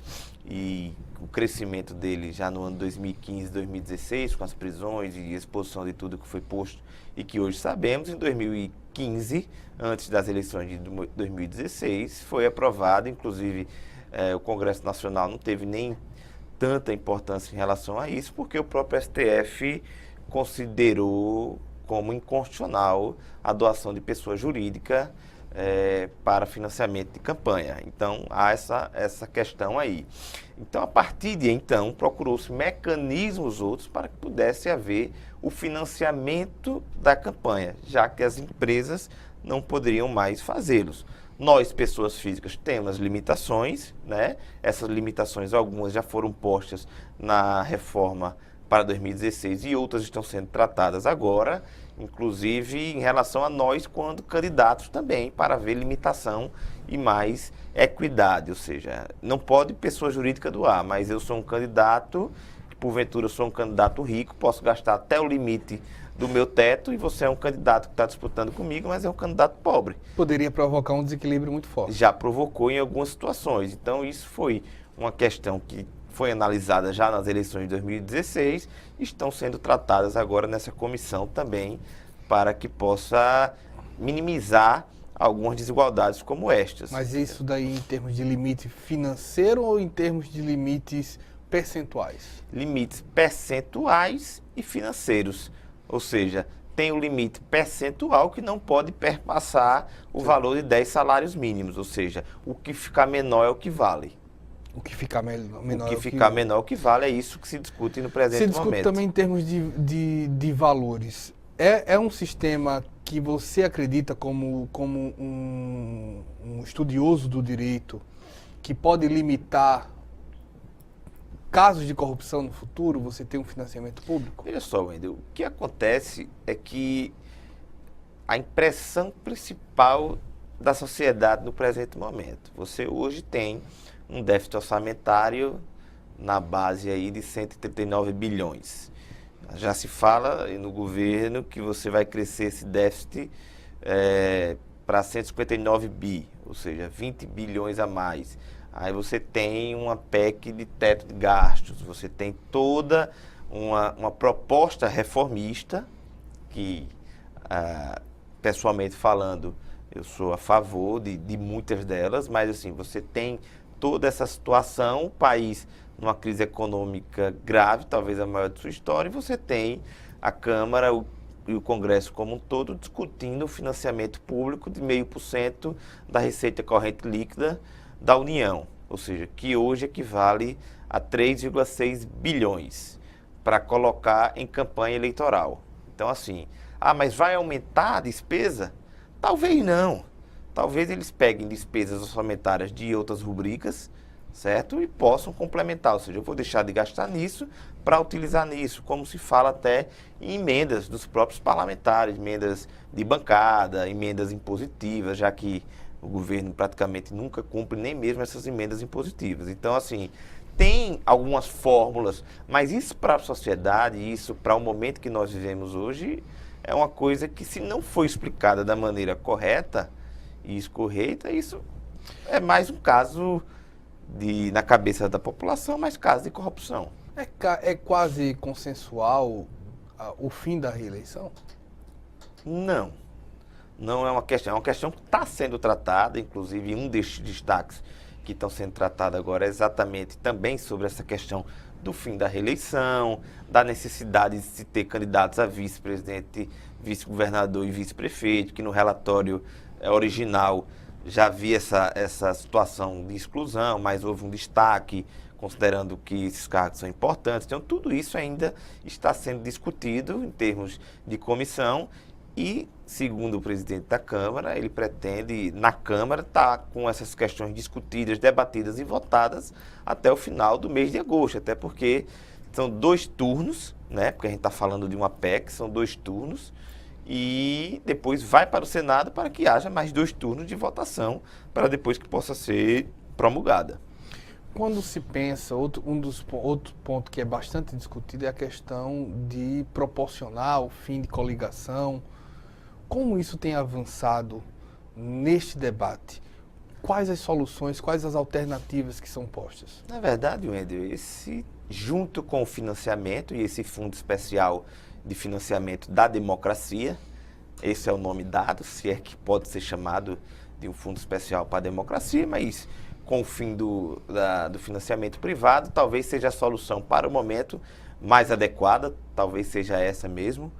e o crescimento dele já no ano 2015, 2016, com as prisões e exposição de tudo que foi posto e que hoje sabemos, em 2015, antes das eleições de 2016, foi aprovado, inclusive o Congresso Nacional não teve nem tanta importância em relação a isso, porque o próprio STF considerou como inconstitucional a doação de pessoa jurídica para financiamento de campanha. Então, há essa questão aí. Então, a partir de então, procurou-se mecanismos outros para que pudesse haver o financiamento da campanha, já que as empresas não poderiam mais fazê-los. Nós, pessoas físicas, temos limitações, né? Essas limitações, algumas já foram postas na reforma para 2016 e outras estão sendo tratadas agora, inclusive em relação a nós quando candidatos também, para haver limitação e mais equidade, ou seja, não pode pessoa jurídica doar, mas eu sou um candidato, porventura eu sou um candidato rico, posso gastar até o limite do meu teto e você é um candidato que está disputando comigo, mas é um candidato pobre. Poderia provocar um desequilíbrio muito forte. Já provocou em algumas situações, então isso foi uma questão que foi analisada já nas eleições de 2016, estão sendo tratadas agora nessa comissão também, para que possa minimizar algumas desigualdades como estas. Mas isso daí em termos de limite financeiro ou em termos de limites percentuais? Limites percentuais e financeiros, ou seja, tem o limite percentual que não pode perpassar o valor de 10 salários mínimos, ou seja, o que ficar menor é o que vale. O que ficar menor O que ficar menor é o que vale, é isso que se discute no presente momento. Se discute também em termos de valores. É um sistema que você acredita como um estudioso do direito que pode limitar casos de corrupção no futuro? Você tem um financiamento público? Veja só, Wendel, o que acontece é que a impressão principal da sociedade no presente momento, você hoje tem um déficit orçamentário na base aí de 139 bilhões. Já se fala no governo que você vai crescer esse déficit para 159 bi, ou seja, 20 bilhões a mais. Aí você tem uma PEC de teto de gastos, você tem toda uma proposta reformista que, pessoalmente falando, eu sou a favor de muitas delas, mas assim, você tem toda essa situação, o país numa crise econômica grave, talvez a maior de sua história, e você tem a Câmara e o Congresso como um todo discutindo o financiamento público de 0,5% da receita corrente líquida da União, ou seja, que hoje equivale a 3,6 bilhões para colocar em campanha eleitoral. Então assim, mas vai aumentar a despesa? Talvez não. Talvez eles peguem despesas orçamentárias de outras rubricas, certo? E possam complementar, ou seja, eu vou deixar de gastar nisso para utilizar nisso, como se fala até em emendas dos próprios parlamentares, emendas de bancada, emendas impositivas, já que o governo praticamente nunca cumpre nem mesmo essas emendas impositivas. Então, assim, tem algumas fórmulas, mas isso para a sociedade, isso para o momento que nós vivemos hoje, é uma coisa que, se não for explicada da maneira correta e escorreita, isso é mais um caso na cabeça da população, mais caso de corrupção. É quase consensual o fim da reeleição? Não. Não é uma questão que está sendo tratada, inclusive um destes destaques que estão sendo tratados agora é exatamente também sobre essa questão do fim da reeleição, da necessidade de se ter candidatos a vice-presidente, vice-governador e vice-prefeito, que no relatório original já havia essa situação de exclusão, mas houve um destaque, considerando que esses cargos são importantes. Então, tudo isso ainda está sendo discutido em termos de comissão e, segundo o presidente da Câmara, ele pretende, na Câmara, estar com essas questões discutidas, debatidas e votadas até o final do mês de agosto, até porque são 2 turnos, né? Porque a gente está falando de uma PEC, são 2 turnos, e depois vai para o Senado para que haja mais 2 turnos de votação, para depois que possa ser promulgada. Quando se pensa, outro ponto que é bastante discutido é a questão de proporcionar o fim de coligação. Como isso tem avançado neste debate? Quais as soluções, quais as alternativas que são postas? Na verdade, Wendel, junto com o financiamento e esse fundo especial de financiamento da democracia, esse é o nome dado, se é que pode ser chamado de um fundo especial para a democracia, mas com o fim do financiamento privado, talvez seja a solução para o momento mais adequada, talvez seja essa mesmo.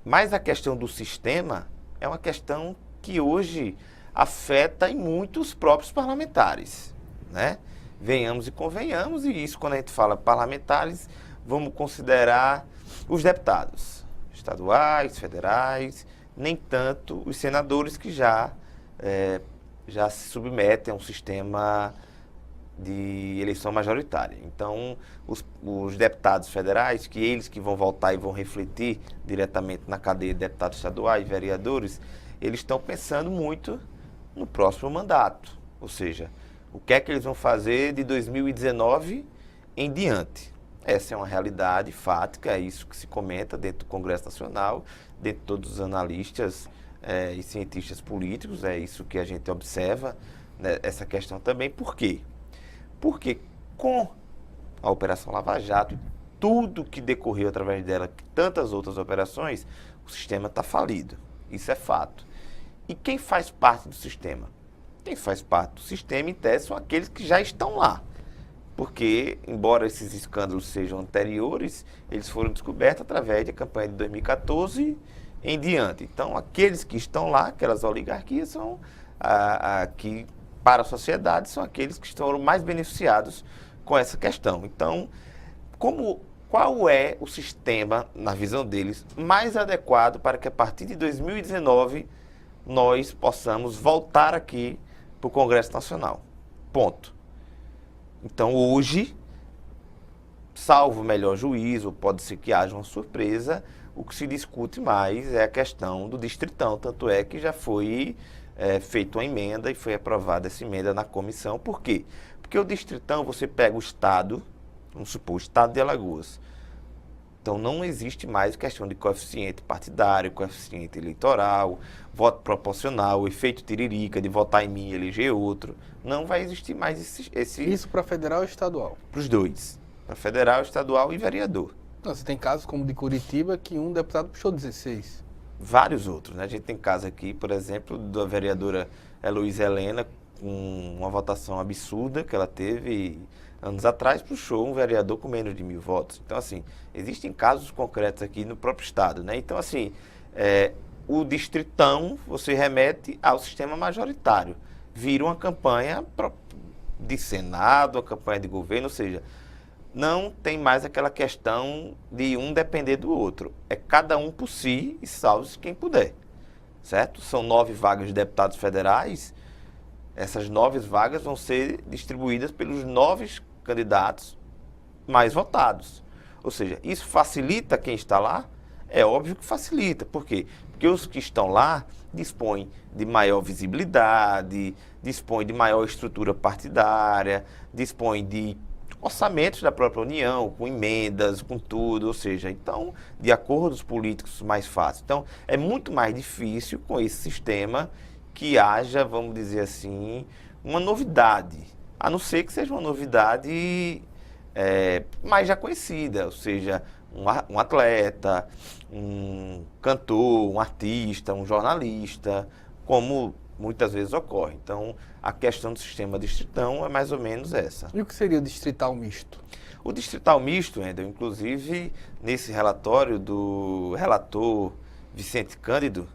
Mas a questão do sistema é uma questão que hoje afeta em muito os próprios parlamentares, né? Venhamos e convenhamos, e isso quando a gente fala parlamentares, vamos considerar os deputados estaduais, federais, nem tanto os senadores que já se submetem a um sistema de eleição majoritária. Então, os deputados federais, que eles que vão voltar e vão refletir diretamente na cadeia de deputados estaduais, vereadores, eles estão pensando muito no próximo mandato. Ou seja, o que é que eles vão fazer de 2019 em diante. Essa é uma realidade fática, é isso que se comenta dentro do Congresso Nacional, dentro de todos os analistas e cientistas políticos, é isso que a gente observa, né, essa questão também. Por quê? Porque com a Operação Lava Jato, tudo que decorreu através dela, tantas outras operações, o sistema está falido. Isso é fato. E quem faz parte do sistema? Quem faz parte do sistema, em tese, são aqueles que já estão lá. Porque, embora esses escândalos sejam anteriores, eles foram descobertos através da campanha de 2014 em diante. Então, aqueles que estão lá, aquelas oligarquias, são que, para a sociedade, são aqueles que estão mais beneficiados com essa questão. Então, qual é o sistema, na visão deles, mais adequado para que a partir de 2019 nós possamos voltar aqui para o Congresso Nacional? Ponto. Então, hoje, salvo o melhor juízo, pode ser que haja uma surpresa, o que se discute mais é a questão do distritão, tanto é que já foi feita uma emenda e foi aprovada essa emenda na comissão. Por quê? Porque o distritão, você pega o estado, vamos supor, o estado de Alagoas. Então, não existe mais questão de coeficiente partidário, coeficiente eleitoral, voto proporcional, efeito tiririca, de votar em mim e eleger outro. Não vai existir mais esse... Isso para federal e estadual? Para os dois. Para federal, estadual e vereador. Não, você tem casos como o de Curitiba, que um deputado puxou 16. Vários outros, né? A gente tem caso aqui, por exemplo, da vereadora Heloísa Helena, com uma votação absurda que ela teve anos atrás, puxou um vereador com menos de 1.000 votos. Então, assim, existem casos concretos aqui no próprio estado, né? Então, assim, o distritão, você remete ao sistema majoritário. Vira uma campanha de Senado, uma campanha de governo, ou seja, não tem mais aquela questão de um depender do outro. É cada um por si e salve-se quem puder, certo? São 9 vagas de deputados federais. Essas 9 vagas vão ser distribuídas pelos 9 candidatos mais votados. Ou seja, isso facilita quem está lá? É óbvio que facilita. Por quê? Porque os que estão lá dispõem de maior visibilidade, dispõem de maior estrutura partidária, dispõem de orçamentos da própria União, com emendas, com tudo, ou seja, então, de acordos políticos mais fácil. Então, é muito mais difícil com esse sistema que haja, vamos dizer assim, uma novidade, a não ser que seja uma novidade mais já conhecida, ou seja, um atleta, um cantor, um artista, um jornalista, como muitas vezes ocorre. Então, a questão do sistema distritão é mais ou menos essa. E o que seria o distrital misto? O distrital misto, Wendel, inclusive, nesse relatório do relator Vicente Cândido,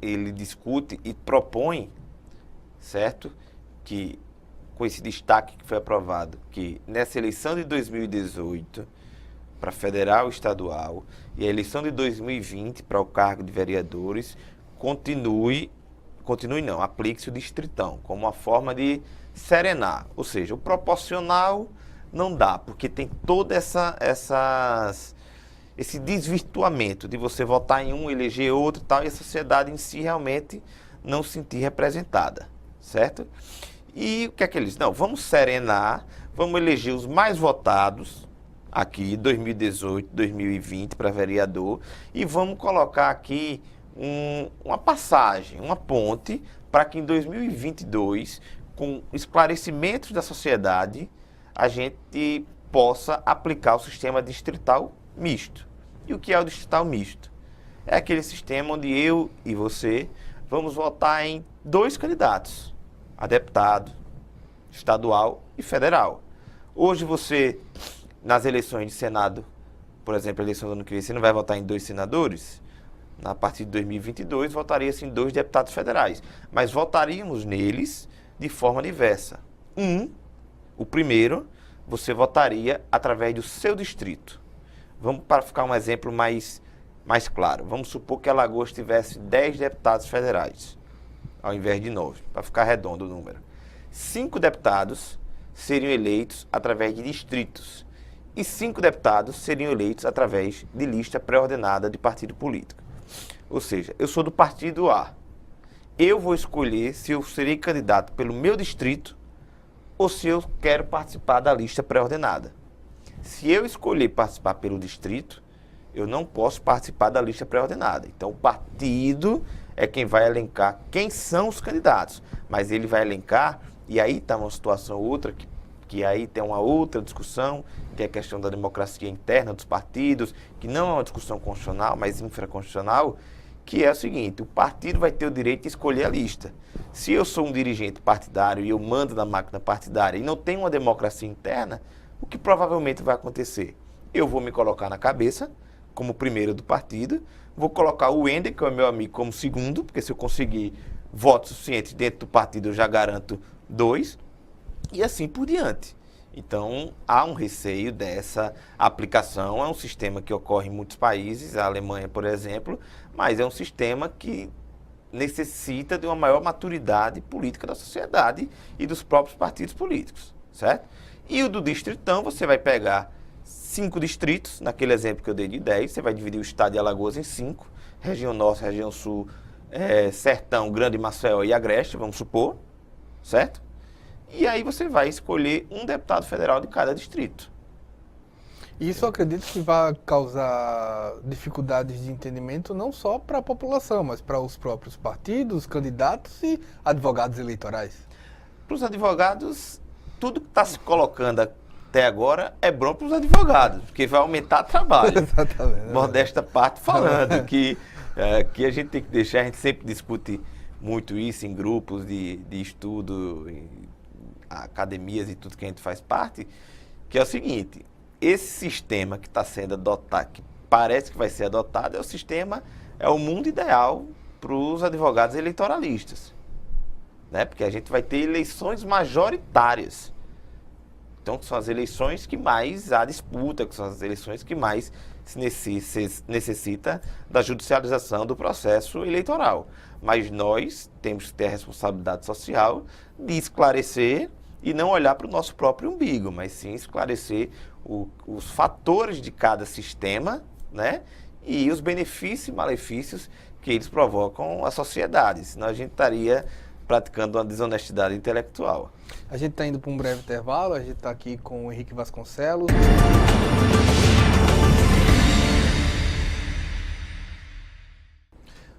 ele discute e propõe, certo, que com esse destaque que foi aprovado, que nessa eleição de 2018, para federal e estadual, e a eleição de 2020 para o cargo de vereadores, aplique-se o distritão, como uma forma de serenar. Ou seja, o proporcional não dá, porque tem todo esse desvirtuamento de você votar em um, eleger outro e tal, e a sociedade em si realmente não se sentir representada, certo? E o que é que eles dizem? Não, vamos serenar, vamos eleger os mais votados aqui, 2018, 2020 para vereador, e vamos colocar aqui uma passagem, uma ponte, para que em 2022, com esclarecimentos da sociedade, a gente possa aplicar o sistema distrital misto. E o que é o distrital misto? É aquele sistema onde eu e você vamos votar em 2 candidatos, a deputado, estadual e federal. Hoje você, nas eleições de Senado, por exemplo, a eleição do ano que vem, você não vai votar em 2 senadores? A partir de 2022, votaria-se em 2 deputados federais, mas votaríamos neles de forma diversa. O primeiro, você votaria através do seu distrito. Vamos para ficar um exemplo mais claro. Vamos supor que Alagoas tivesse 10 deputados federais, ao invés de 9, para ficar redondo o número. 5 deputados seriam eleitos através de distritos e 5 deputados seriam eleitos através de lista pré-ordenada de partido político. Ou seja, eu sou do partido A. Eu vou escolher se eu serei candidato pelo meu distrito ou se eu quero participar da lista pré-ordenada. Se eu escolher participar pelo distrito, eu não posso participar da lista pré-ordenada. Então, o partido é quem vai elencar quem são os candidatos. Mas ele vai elencar, e aí está uma situação outra que aí tem uma outra discussão, que é a questão da democracia interna dos partidos, que não é uma discussão constitucional, mas infraconstitucional, que é o seguinte: o partido vai ter o direito de escolher a lista. Se eu sou um dirigente partidário e eu mando na máquina partidária e não tenho uma democracia interna, o que provavelmente vai acontecer? Eu vou me colocar na cabeça, como primeiro do partido, vou colocar o Wender, que é o meu amigo, como segundo, porque se eu conseguir votos suficientes dentro do partido, eu já garanto 2, e assim por diante. Então, há um receio dessa aplicação. É um sistema que ocorre em muitos países, a Alemanha, por exemplo, mas é um sistema que necessita de uma maior maturidade política da sociedade e dos próprios partidos políticos, certo? E o do distritão, você vai pegar 5 distritos, naquele exemplo que eu dei de 10, você vai dividir o estado de Alagoas em 5, região norte, região sul, sertão, Grande Maceió e Agreste, vamos supor, certo? E aí você vai escolher um deputado federal de cada distrito. Isso eu acredito que vai causar dificuldades de entendimento não só para a população, mas para os próprios partidos, candidatos e advogados eleitorais. Para os advogados, tudo que está se colocando até agora é bom para os advogados, porque vai aumentar o trabalho. Exatamente. Modesta parte falando que a gente tem que deixar, a gente sempre discute muito isso em grupos de estudo, em academias e tudo que a gente faz parte, que é o seguinte: esse sistema que está sendo adotado, que parece que vai ser adotado, é o mundo ideal para os advogados eleitoralistas, né? Porque a gente vai ter eleições majoritárias. Então, que são as eleições que mais há disputa, que são as eleições que mais se necessita da judicialização do processo eleitoral. Mas nós temos que ter a responsabilidade social de esclarecer e não olhar para o nosso próprio umbigo, mas sim esclarecer os fatores de cada sistema, né? E os benefícios e malefícios que eles provocam à sociedade. Senão a gente estaria praticando uma desonestidade intelectual. A gente está indo para um breve intervalo, a gente está aqui com o Henrique Vasconcelos.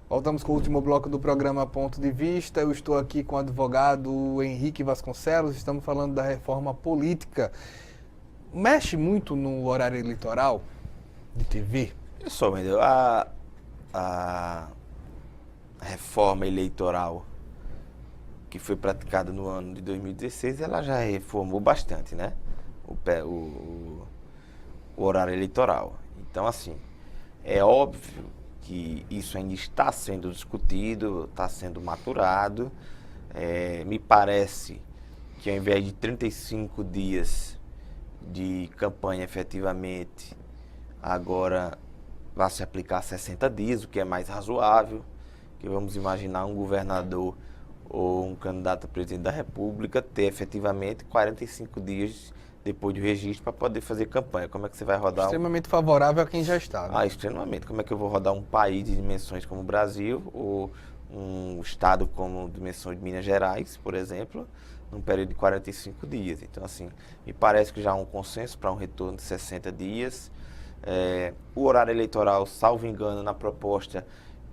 Voltamos com o último bloco do programa Ponto de Vista. Eu estou aqui com o advogado Henrique Vasconcelos, estamos falando da reforma política. Mexe muito no horário eleitoral de TV? Só, Wendel, a reforma eleitoral que foi praticada no ano de 2016, ela já reformou bastante, né? O horário eleitoral. Então, assim, é óbvio que isso ainda está sendo discutido, está sendo maturado. Me parece que ao invés de 35 dias de campanha efetivamente, agora vai se aplicar 60 dias, o que é mais razoável, que vamos imaginar um governador ou um candidato a presidente da República ter efetivamente 45 dias depois do registro para poder fazer campanha. Como é que você vai rodar? Extremamente favorável a quem já está, né? Extremamente. Como é que eu vou rodar um país de dimensões como o Brasil ou um estado como dimensões de Minas Gerais, por exemplo, num período de 45 dias. Então, assim, me parece que já há um consenso para um retorno de 60 dias. O horário eleitoral, salvo engano, na proposta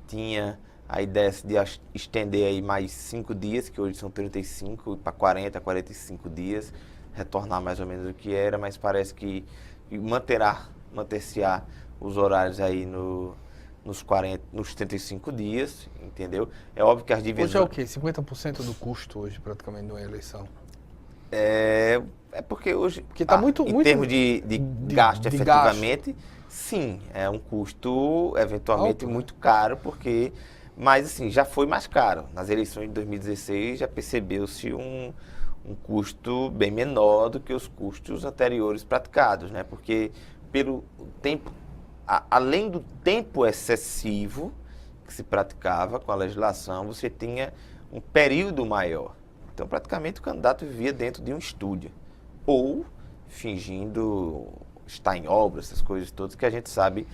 tinha a ideia de estender aí mais 5 dias, que hoje são 35, para 40, 45 dias, retornar mais ou menos o que era, mas parece que manter-se-á os horários aí nos 35 dias, entendeu? É óbvio que as divisões... Hoje é o quê? 50% do custo hoje, praticamente, de uma eleição? É porque hoje, porque tá muito termos de gasto, efetivamente, gasto. Sim, é um custo eventualmente alto, muito caro, porque... Mas, assim, já foi mais caro. Nas eleições de 2016 já percebeu-se um custo bem menor do que os custos anteriores praticados, né? Porque pelo tempo, além do tempo excessivo que se praticava com a legislação, você tinha um período maior. Então, praticamente, o candidato vivia dentro de um estúdio. Ou fingindo estar em obras, essas coisas todas que a gente sabe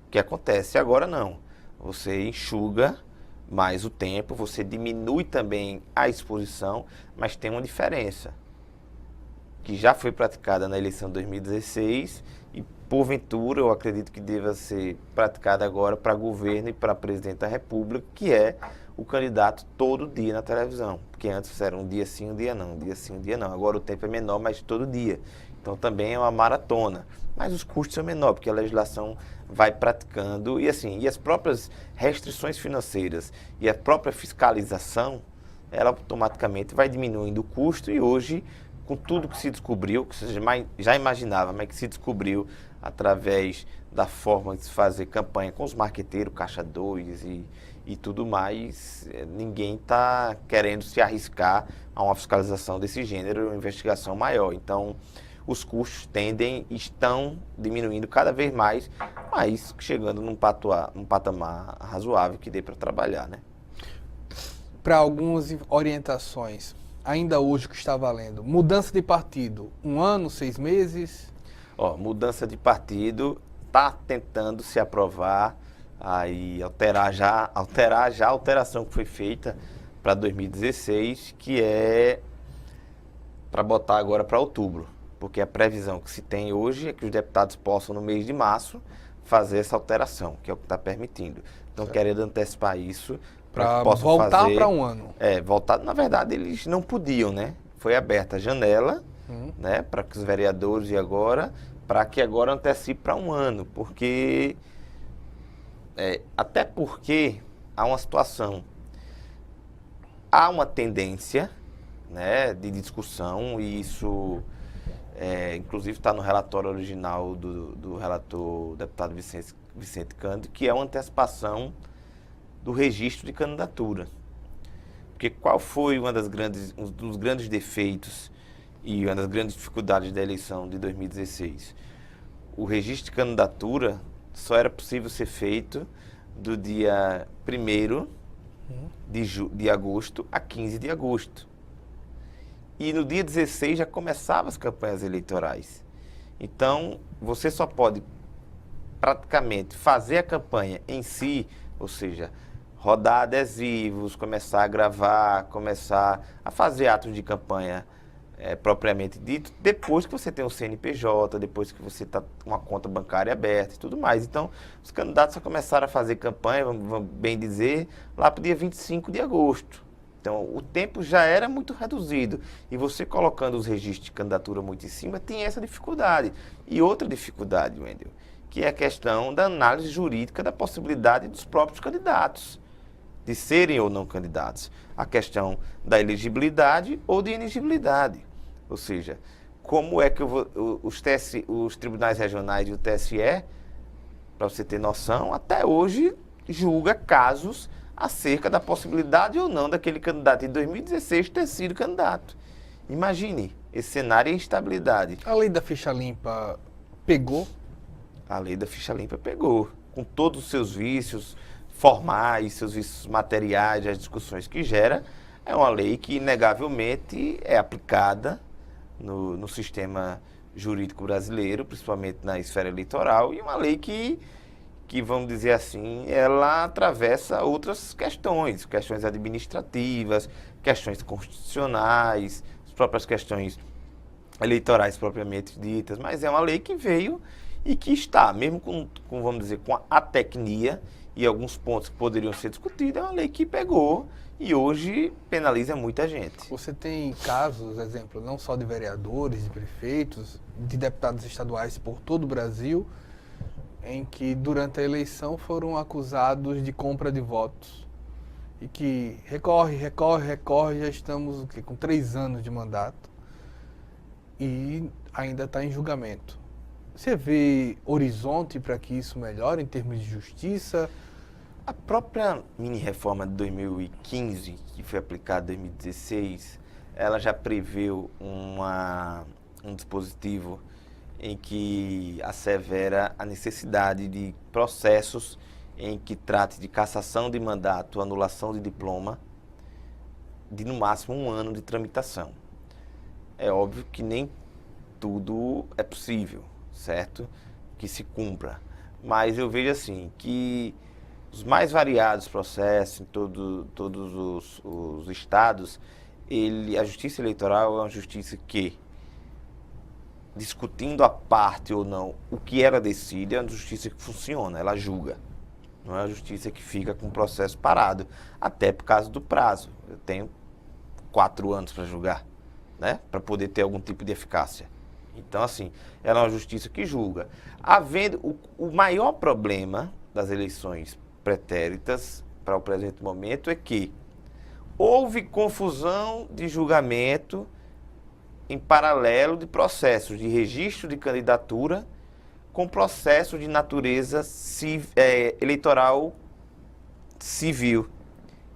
que acontece. Agora, não. Você enxuga mais o tempo, você diminui também a exposição, mas tem uma diferença que já foi praticada na eleição de 2016 e, porventura, eu acredito que deva ser praticada agora para governo e para presidente da República, que é o candidato todo dia na televisão. Porque antes era um dia sim, um dia não, um dia sim, um dia não. Agora o tempo é menor, mas todo dia. Então também é uma maratona. Mas os custos são menores, porque a legislação vai praticando. E assim, e as próprias restrições financeiras e a própria fiscalização, ela automaticamente vai diminuindo o custo. E hoje, com tudo que se descobriu, que você já imaginava, mas que se descobriu através da forma de se fazer campanha com os marqueteiros, Caixa 2 e tudo mais, ninguém está querendo se arriscar a uma fiscalização desse gênero, uma investigação maior. Então, os custos estão diminuindo cada vez mais, mas chegando num patamar razoável que dê para trabalhar, né? Para algumas orientações, ainda hoje o que está valendo, mudança de partido, 1 ano, 6 meses? Mudança de partido, está tentando se aprovar, aí alterar já a alteração que foi feita para 2016, que é para botar agora para outubro. Porque a previsão que se tem hoje é que os deputados possam, no mês de março, fazer essa alteração, que é o que está permitindo. Então, querendo antecipar isso, para que possam voltar para 1 ano. Voltar, na verdade, eles não podiam, né? Foi aberta a janela, né, para que os vereadores, para que agora antecipe para 1 ano, porque, até porque há uma situação, há uma tendência, né, de discussão, e isso... inclusive está no relatório original do relator, deputado Vicente Cândido, que é uma antecipação do registro de candidatura. Porque qual foi um dos grandes defeitos e uma das grandes dificuldades da eleição de 2016? O registro de candidatura só era possível ser feito do dia 1º de agosto a 15 de agosto. E no dia 16 já começavam as campanhas eleitorais. Então, você só pode praticamente fazer a campanha em si, ou seja, rodar adesivos, começar a gravar, começar a fazer atos de campanha propriamente dito, depois que você tem um CNPJ, depois que você está com uma conta bancária aberta e tudo mais. Então, os candidatos só começaram a fazer campanha, vamos bem dizer, lá para o dia 25 de agosto. Então, o tempo já era muito reduzido. E você colocando os registros de candidatura muito em cima, tem essa dificuldade. E outra dificuldade, Wendel, que é a questão da análise jurídica da possibilidade dos próprios candidatos de serem ou não candidatos. A questão da elegibilidade ou de inegibilidade. Ou seja, como é que os tribunais regionais e o TSE, para você ter noção, até hoje julga casos acerca da possibilidade ou não daquele candidato em 2016 ter sido candidato. Imagine esse cenário e a instabilidade. A lei da ficha limpa pegou? A lei da ficha limpa pegou, com todos os seus vícios formais, seus vícios materiais, as discussões que gera. É uma lei que, inegavelmente, é aplicada no sistema jurídico brasileiro, principalmente na esfera eleitoral, e uma lei que, vamos dizer assim, ela atravessa outras questões administrativas, questões constitucionais, as próprias questões eleitorais propriamente ditas, mas é uma lei que veio e que está, mesmo com vamos dizer, com a tecnia e alguns pontos que poderiam ser discutidos, é uma lei que pegou e hoje penaliza muita gente. Você tem casos, exemplo, não só de vereadores, de prefeitos, de deputados estaduais por todo o Brasil, em que durante a eleição foram acusados de compra de votos e que recorre, já estamos com 3 anos de mandato e ainda está em julgamento. Você vê horizonte para que isso melhore em termos de justiça? A própria mini-reforma de 2015, que foi aplicada em 2016, ela já preveu um dispositivo em que assevera a necessidade de processos em que trate de cassação de mandato, anulação de diploma, de no máximo 1 ano de tramitação. É óbvio que nem tudo é possível, certo? Que se cumpra. Mas eu vejo assim, que os mais variados processos em todos os estados, a justiça eleitoral é uma justiça que, discutindo a parte ou não o que ela decide, é uma justiça que funciona, ela julga, Não é uma justiça que fica com o processo parado, até por causa do prazo. Eu tenho 4 anos para julgar, né? Para poder ter algum tipo de eficácia. Então, assim, ela é uma justiça que julga. O maior problema das eleições pretéritas para o presente momento é que houve confusão de julgamento em paralelo de processos de registro de candidatura com processos de natureza eleitoral civil,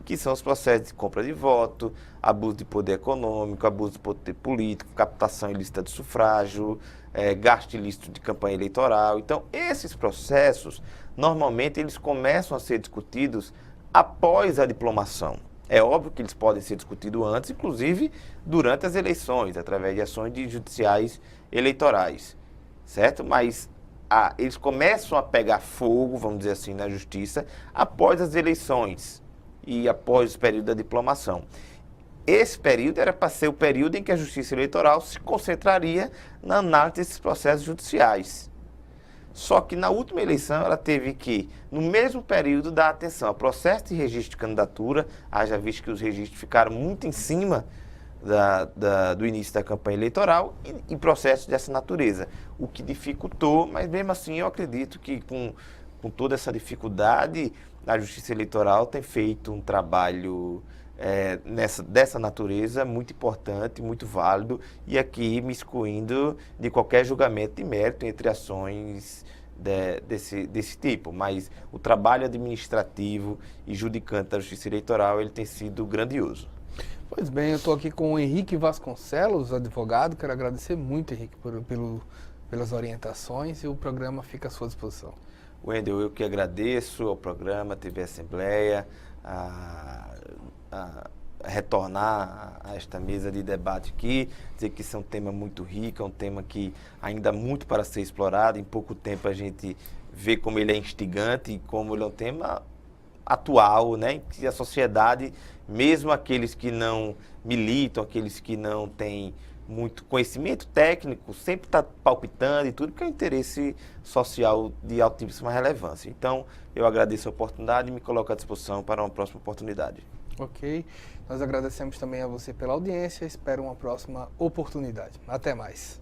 que são os processos de compra de voto, abuso de poder econômico, abuso de poder político, captação ilícita de sufrágio, gasto ilícito de campanha eleitoral. Então, esses processos, normalmente, eles começam a ser discutidos após a diplomação. É óbvio que eles podem ser discutidos antes, inclusive durante as eleições, através de ações judiciais eleitorais, certo? Mas eles começam a pegar fogo, vamos dizer assim, na justiça, após as eleições e após o período da diplomação. Esse período era para ser o período em que a Justiça Eleitoral se concentraria na análise desses processos judiciais. Só que na última eleição ela teve que, no mesmo período, dar atenção ao processo de registro de candidatura, haja visto que os registros ficaram muito em cima do início da campanha eleitoral e processos dessa natureza, o que dificultou, mas mesmo assim eu acredito que com toda essa dificuldade, a Justiça Eleitoral tem feito um trabalho dessa natureza muito importante, muito válido, e aqui me excluindo de qualquer julgamento de mérito entre ações desse tipo. Mas o trabalho administrativo e judicante da Justiça Eleitoral ele tem sido grandioso. Pois bem, eu estou aqui com o Henrique Vasconcelos, advogado. Quero agradecer muito, Henrique, pelas orientações, e o programa fica à sua disposição. Wendel, eu que agradeço ao programa TV Assembleia, retornar a esta mesa de debate aqui, dizer que isso é um tema muito rico, é um tema que ainda há muito para ser explorado. Em pouco tempo a gente vê como ele é instigante e como ele é um tema atual, né, em que a sociedade, mesmo aqueles que não militam, aqueles que não têm muito conhecimento técnico, sempre está palpitando e tudo, porque é um interesse social de altíssima relevância. Então, eu agradeço a oportunidade e me coloco à disposição para uma próxima oportunidade. Ok. Nós agradecemos também a você pela audiência. Espero uma próxima oportunidade. Até mais.